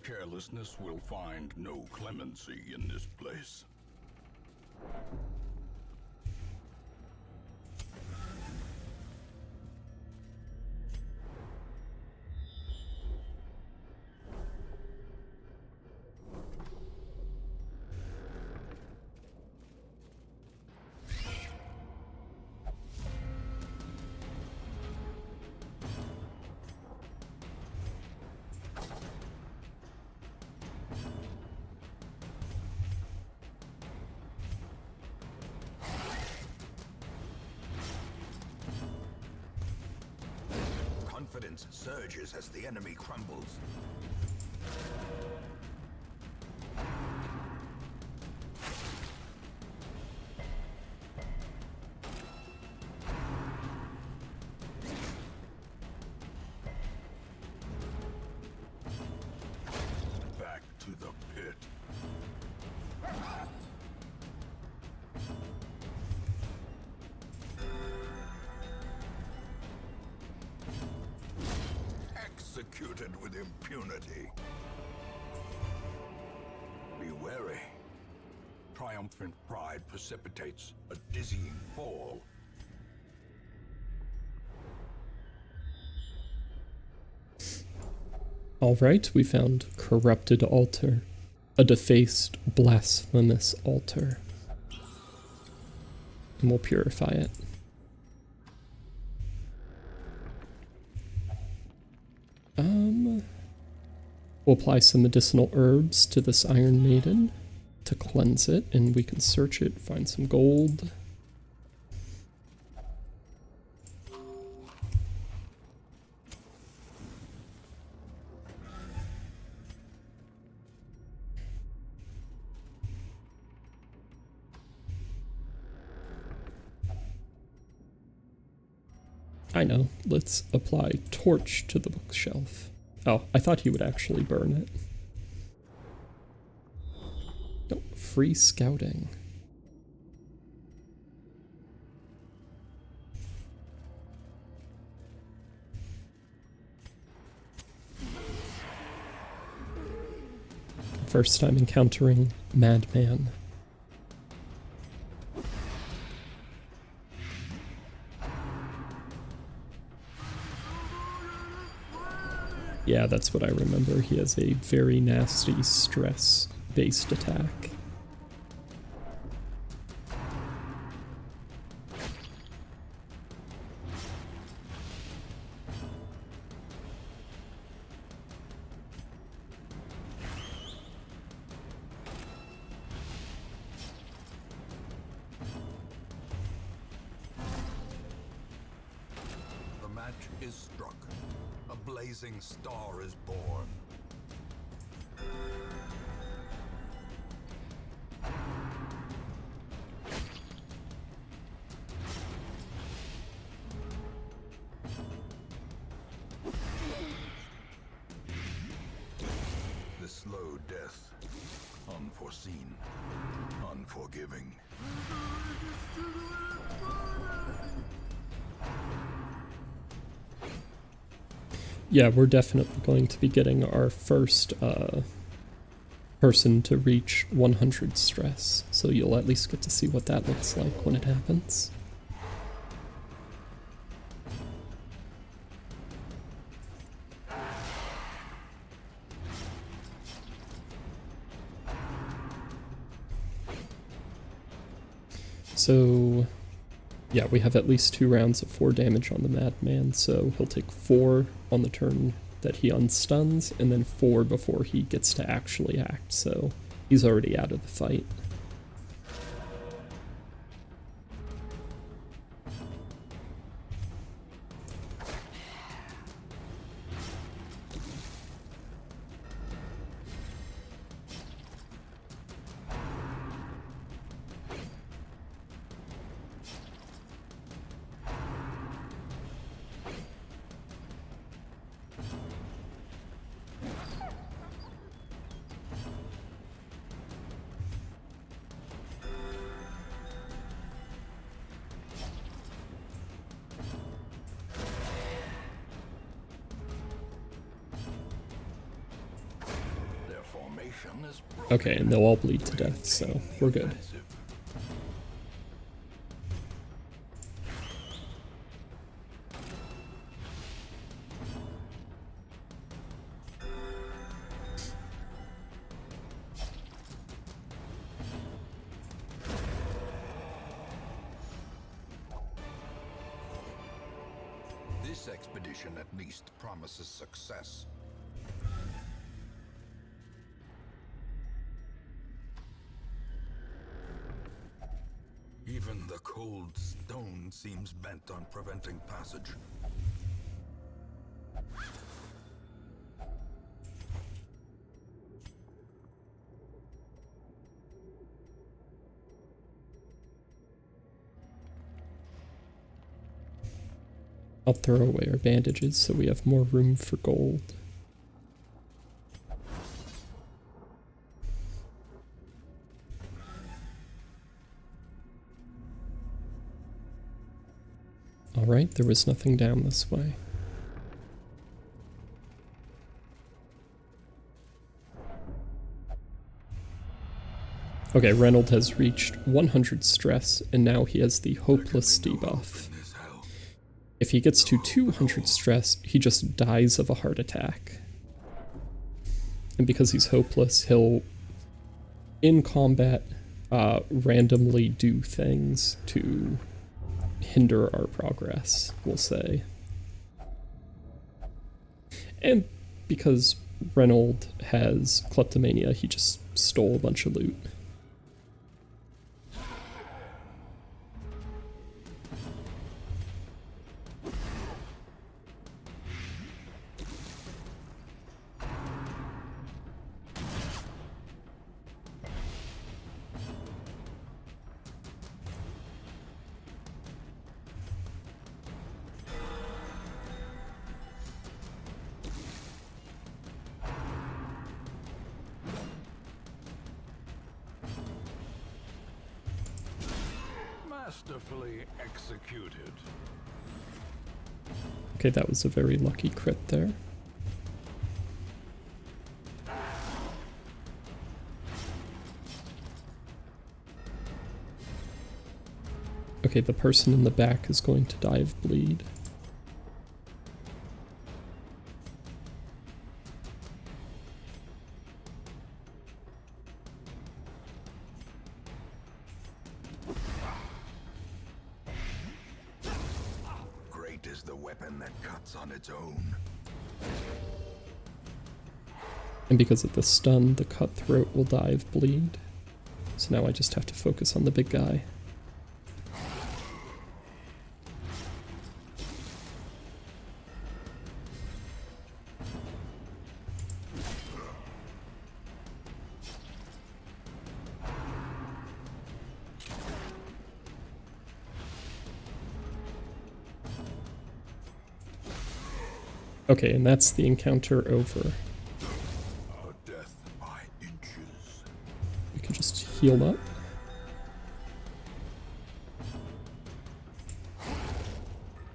Carelessness will find no clemency in this place. Confidence surges as the enemy crumbles. Back to the pit. Executed with impunity. Be wary. Triumphant pride precipitates a dizzying fall. Alright, we found corrupted altar. A defaced, blasphemous altar. And we'll purify it. We'll apply some medicinal herbs to this Iron Maiden to cleanse it, and we can search it, find some gold. I know, let's apply torch to the bookshelf. Oh, I thought he would actually burn it. No, free scouting. First time encountering Madman. Yeah, that's what I remember. He has a very nasty stress-based attack. The match is struck. A blazing star is born. The slow death, unforeseen, unforgiving. Yeah, we're definitely going to be getting our first person to reach 100 stress, so you'll at least get to see what that looks like when it happens. So, yeah, we have at least 2 rounds of 4 damage on the Madman, so he'll take 4 on the turn that he unstuns, and then 4 before he gets to actually act, so he's already out of the fight. Okay, and they'll all bleed to death, so we're good. This expedition at least promises success. Even the cold stone seems bent on preventing passage. I'll throw away our bandages so we have more room for gold. Alright, there was nothing down this way. Okay, Reynold has reached 100 stress, and now he has the hopeless debuff. If he gets to 200 stress, he just dies of a heart attack. And because he's hopeless, he'll, in combat, randomly do things to hinder our progress, we'll say. And because Reynold has kleptomania, he just stole a bunch of loot. Masterfully executed. Okay, that was a very lucky crit there. Okay, the person in the back is going to die of bleed. Great is the weapon that cuts on its own. And because of the stun, the cutthroat will die of bleed. So now I just have to focus on the big guy. Okay, and that's the encounter over. Death by inches. We can just heal up.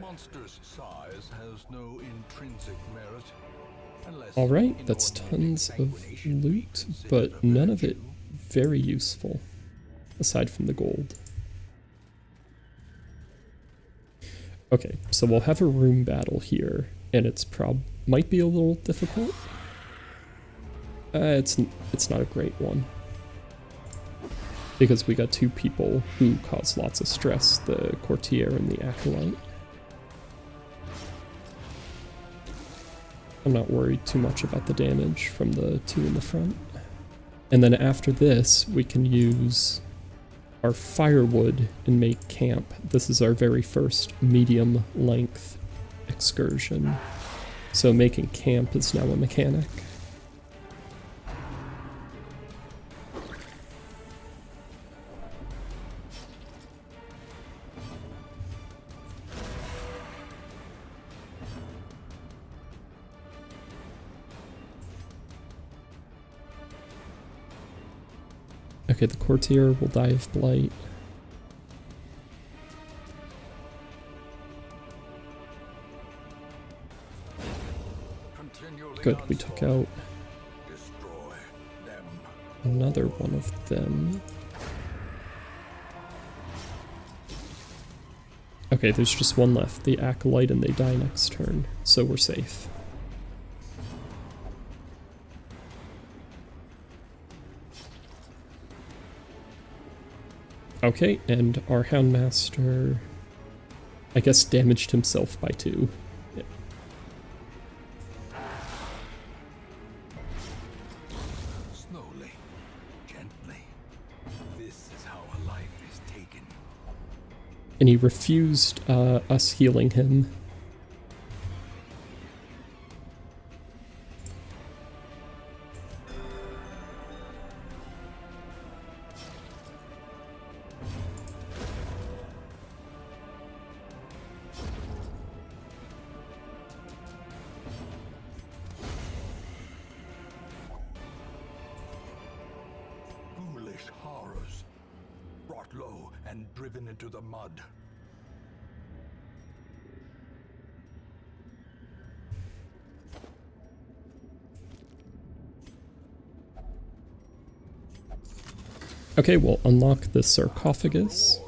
Monster's size has no intrinsic merit. Alright, that's tons of loot, but none of it very useful, aside from the gold. Okay, so we'll have a room battle here, and it's might be a little difficult. It's not a great one. Because we got two people who cause lots of stress, the courtier and the acolyte. I'm not worried too much about the damage from the two in the front. And then after this, we can use our firewood and make camp. This is our very first medium length excursion. So making camp is now a mechanic. Okay, the courtier will die of blight. Good, we took out another one of them. Okay, there's just one left, the acolyte, and they die next turn, so we're safe. Okay, and our Houndmaster, I guess, damaged himself by 2. Yeah. Slowly, gently. This is how a life is taken. And he refused us healing him. Horrors, brought low and driven into the mud. Okay, we'll unlock the sarcophagus.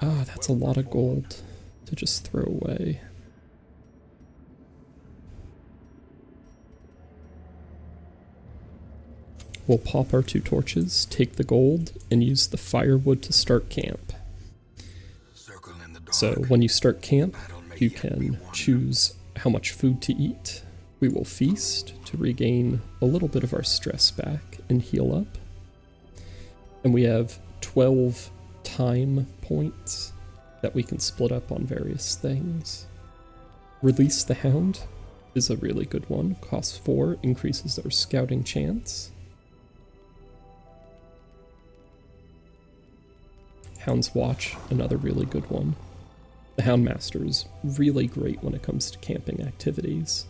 Ah, that's a lot of gold to just throw away. We'll pop our 2 torches, take the gold, and use the firewood to start camp. So when you start camp, you can choose how much food to eat. We will feast to regain a little bit of our stress back and heal up. And we have 12 time points that we can split up on various things. Release the Hound is a really good one. Costs 4, increases our scouting chance. Hound's Watch, another really good one. The Houndmaster is really great when it comes to camping activities.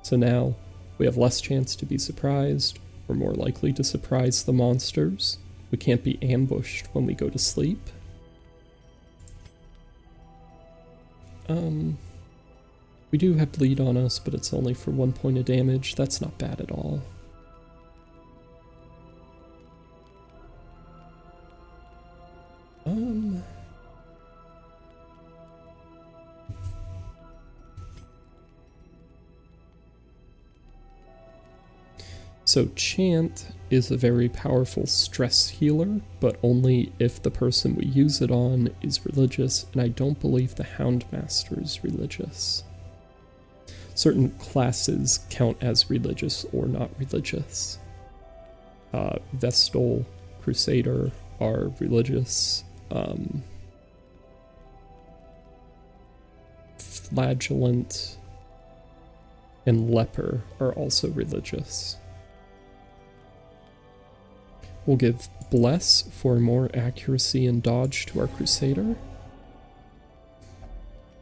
So now we have less chance to be surprised. We're more likely to surprise the monsters. We can't be ambushed when we go to sleep. We do have bleed on us, but it's only for 1 point of damage. That's not bad at all. So Chant is a very powerful stress healer, but only if the person we use it on is religious, and I don't believe the Houndmaster is religious. Certain classes count as religious or not religious. Vestal, Crusader are religious. Flagellant and Leper are also religious. We'll give Bless for more accuracy and dodge to our Crusader.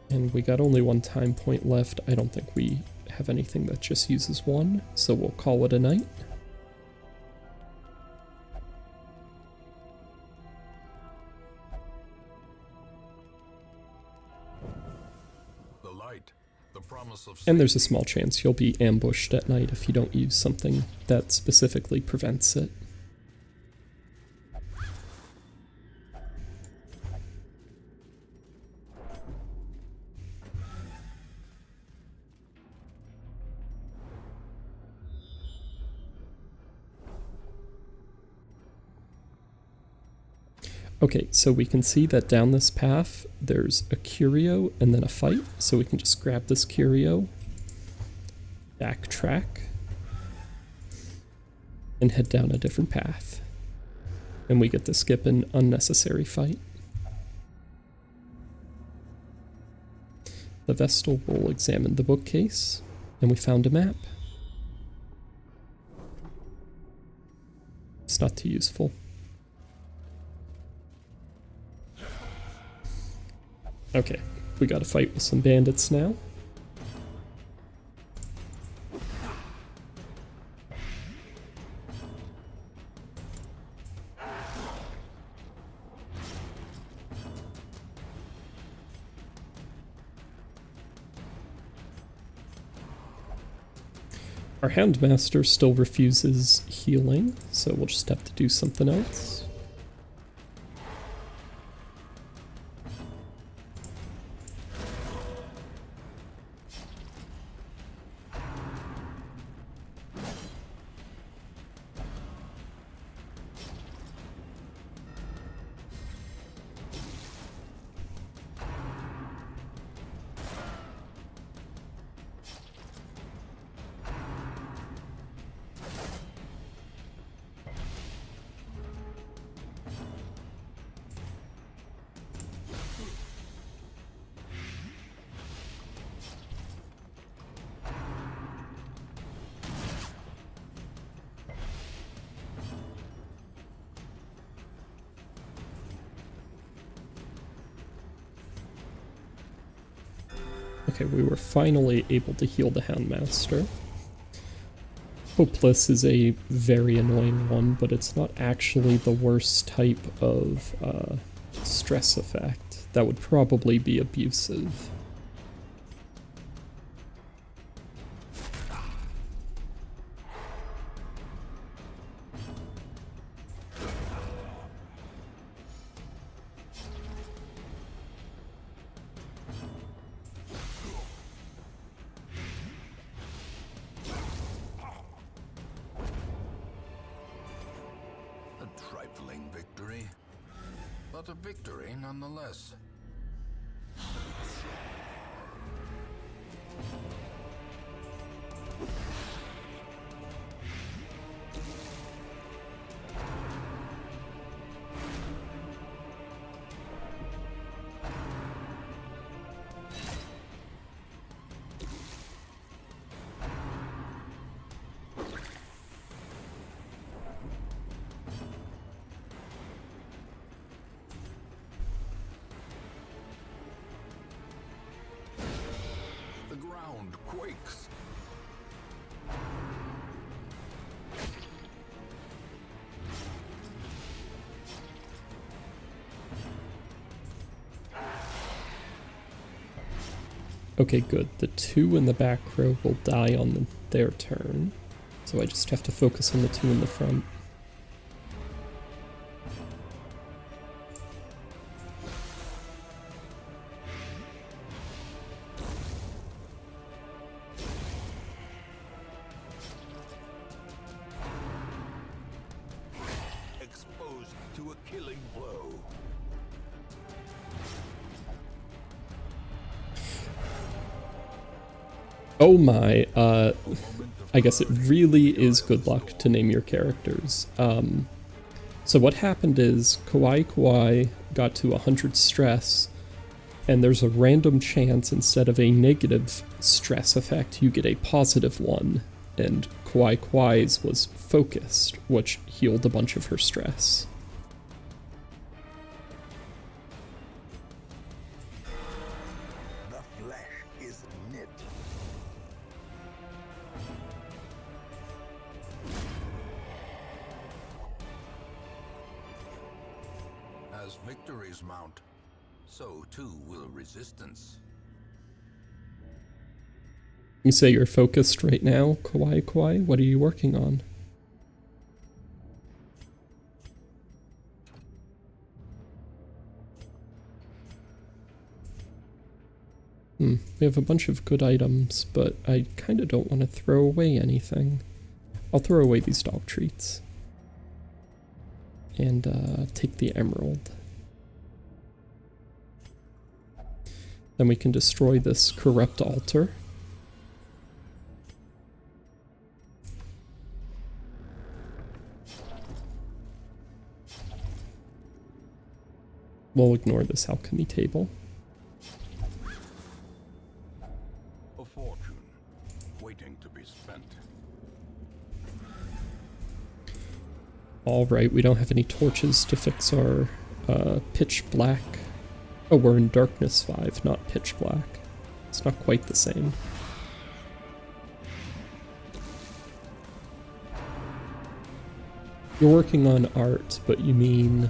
And we got only one time point left. I don't think we have anything that just uses one, so we'll call it a night. The light, the promise of And there's a small chance you'll be ambushed at night if you don't use something that specifically prevents it. Okay, so we can see that down this path, there's a curio and then a fight. So we can just grab this curio, backtrack, and head down a different path. And we get to skip an unnecessary fight. The Vestal will examine the bookcase, and we found a map. It's not too useful. Okay, we gotta fight with some bandits now. Our Houndmaster still refuses healing, so we'll just have to do something else. Okay, we were finally able to heal the Houndmaster. Hopeless is a very annoying one, but it's not actually the worst type of stress effect. That would probably be abusive. But a victory nonetheless. Quakes. Okay, good. The two in the back row will die on their turn, so I just have to focus on the two in the front. Stunning blow. Oh my, I guess it really is good luck to name your characters. So what happened is Kawaii got to 100 stress, and there's a random chance instead of a negative stress effect, you get a positive one, and Kawai's was focused, which healed a bunch of her stress. The flesh is knit. As victories mount, so too will resistance. You say you're focused right now, Kawai? What are you working on? We have a bunch of good items, but I kind of don't want to throw away anything. I'll throw away these dog treats. And take the emerald. Then we can destroy this corrupt altar. We'll ignore this alchemy table. A fortune waiting to be spent. Alright, we don't have any torches to fix our pitch black. Oh, we're in darkness 5, not pitch black. It's not quite the same. You're working on art, but you mean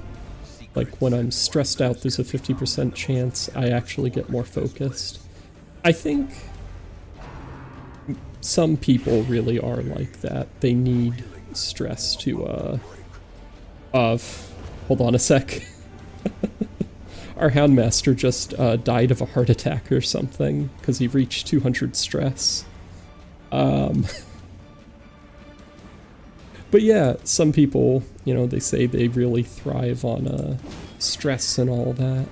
like when I'm stressed out there's a 50% chance I actually get more focused. I think some people really are like that. They need stress to hold on a sec. Our Houndmaster just died of a heart attack or something because he reached 200 stress. But yeah, some people, you know, they say they really thrive on stress and all that.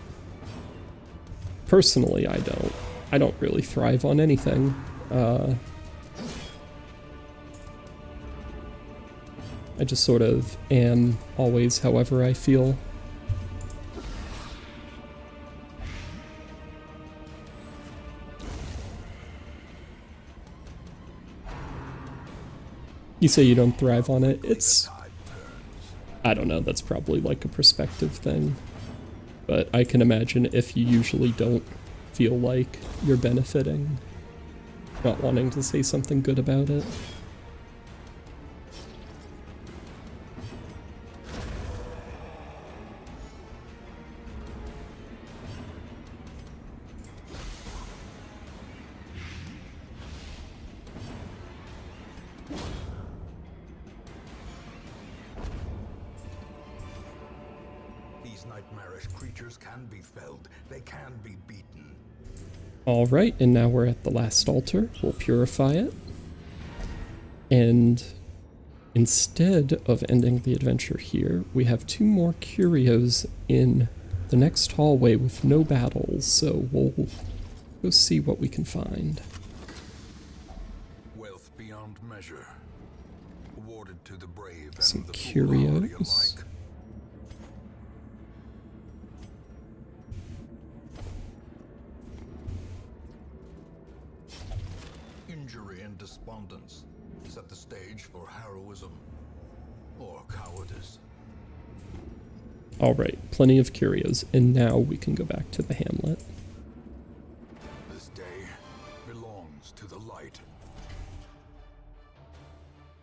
Personally, I don't. I don't really thrive on anything. I just sort of am always however I feel. You say you don't thrive on it. It's... I don't know, that's probably like a perspective thing. But I can imagine if you usually don't feel like you're benefiting, not wanting to say something good about it. Nightmarish creatures can be felled. They can be beaten. Alright, and now we're at the last altar. We'll purify it. And instead of ending the adventure here, we have 2 more curios in the next hallway with no battles, so we'll go see what we can find. Wealth beyond measure, awarded to the brave and Some the curios. alike. Injury and despondence set the stage for heroism or cowardice. Alright, plenty of curios, and now we can go back to the hamlet. This day belongs to the light.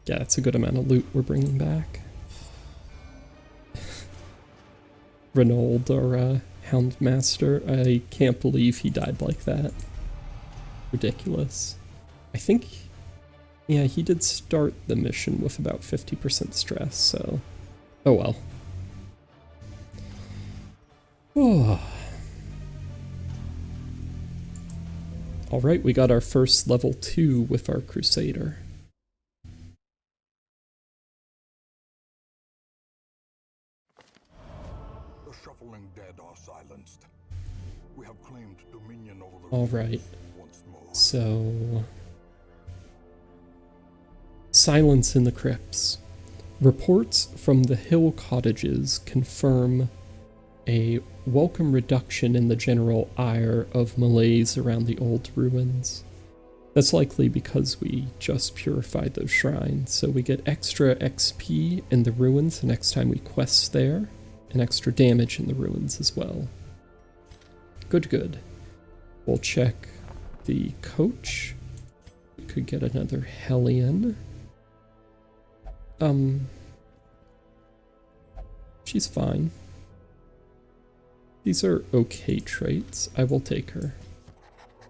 Yeah, it's a good amount of loot we're bringing back. Renauld, our Houndmaster, I can't believe he died like that. Ridiculous. I think, yeah, he did start the mission with about 50% stress, so... Oh well. Oh. Alright, we got our first level 2 with our Crusader. shuffling dead are silenced. We have claimed dominion over the All right. once more. So, silence in the crypts. Reports from the hill cottages confirm a welcome reduction in the general ire of malaise around the old ruins. That's likely because we just purified those shrines, so we get extra XP in the ruins the next time we quest there, and extra damage in the ruins as well. Good, good. We'll check the coach. We could get another Hellion. She's fine. These are okay traits. I will take her.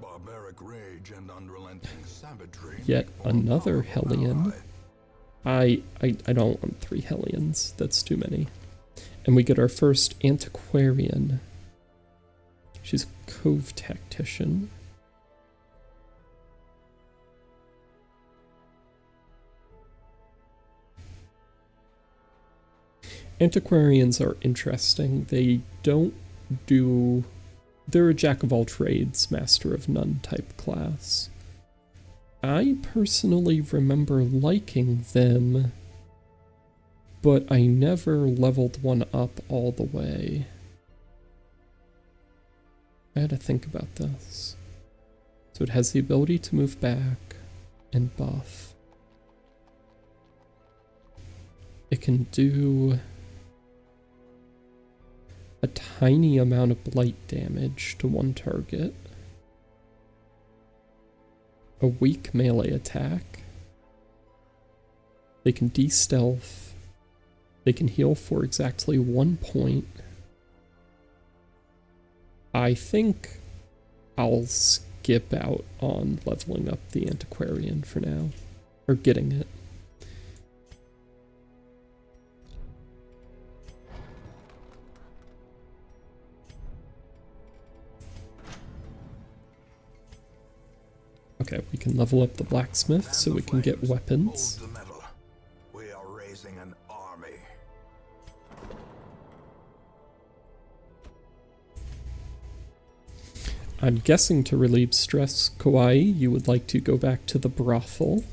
Barbaric rage and unrelenting savagery. Yet another Hellion. I don't want 3 Hellions. That's too many. And we get our first Antiquarian. She's a Cove Tactician. Antiquarians are interesting. They don't do... They're a jack of all trades, master of none type class. I personally remember liking them, but I never leveled one up all the way. I had to think about this. So it has the ability to move back and buff. It can do a tiny amount of blight damage to one target. A weak melee attack. They can de-stealth. They can heal for exactly 1 point. I think I'll skip out on leveling up the Antiquarian for now. Or getting it. Okay, we can level up the blacksmith so we can get weapons. We are raising an army. I'm guessing to relieve stress, Kawaii, you would like to go back to the brothel.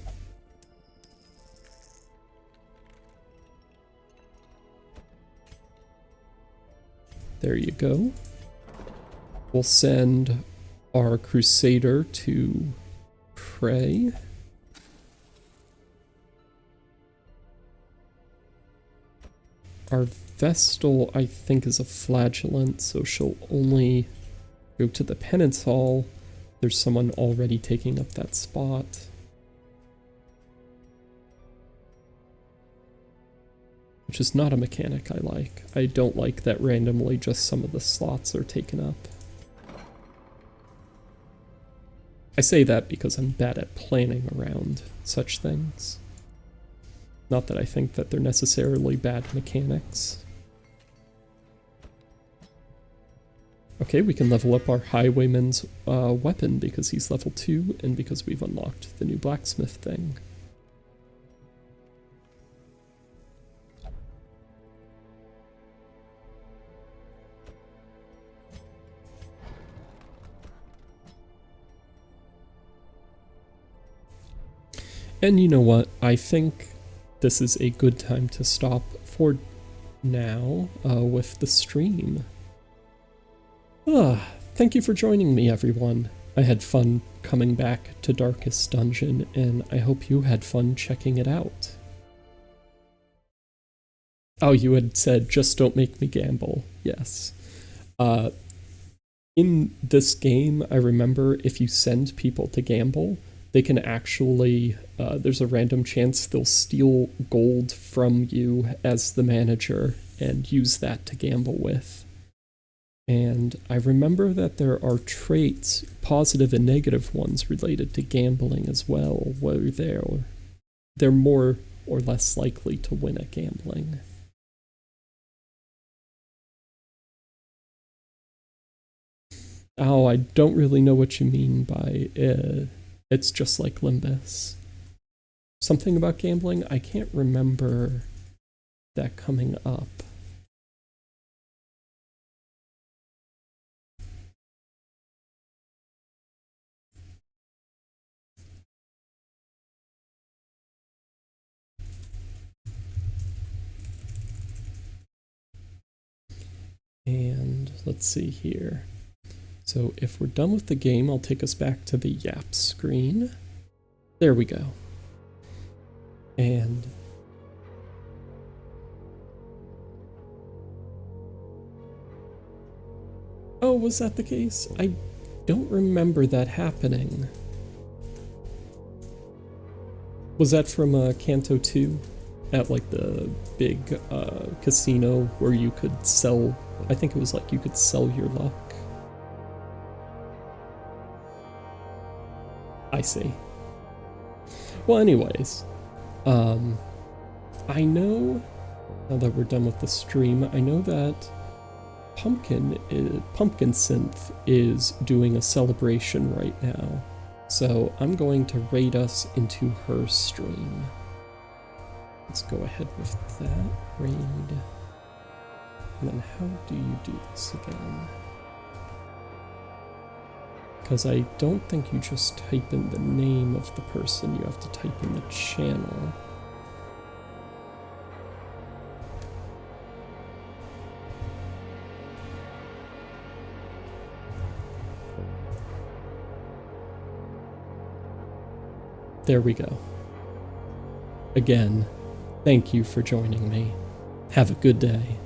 There you go. We'll send our crusader to pray. Our Vestal, I think, is a flagellant, so she'll only go to the penance hall. There's someone already taking up that spot. Which is not a mechanic I like. I don't like that randomly just some of the slots are taken up. I say that because I'm bad at planning around such things. Not that I think that they're necessarily bad mechanics. Okay, we can level up our highwayman's weapon because he's level 2 and because we've unlocked the new blacksmith thing. And you know what? I think this is a good time to stop for now with the stream. Thank you for joining me, everyone. I had fun coming back to Darkest Dungeon, and I hope you had fun checking it out. Oh, you had said, just don't make me gamble. Yes. In this game, I remember if you send people to gamble, they can actually, there's a random chance they'll steal gold from you as the manager and use that to gamble with. And I remember that there are traits, positive and negative ones, related to gambling as well, where they're more or less likely to win at gambling. Oh, I don't really know what you mean by it's just like Limbus. Something about gambling? I can't remember that coming up. let's see here. So if we're done with the game, I'll take us back to the Yap screen. There we go. And oh, was that the case? I don't remember that happening. Was that from Kanto 2? At like the big casino where you could sell, I think it was like you could sell your luck. I see. Well, anyways, I know, now that we're done with the stream, I know that Pumpkin Synth is doing a celebration right now. So I'm going to raid us into her stream. Let's go ahead with that raid. And then how do you do this again? Because I don't think you just type in the name of the person, you have to type in the channel. There we go. Again, thank you for joining me. Have a good day.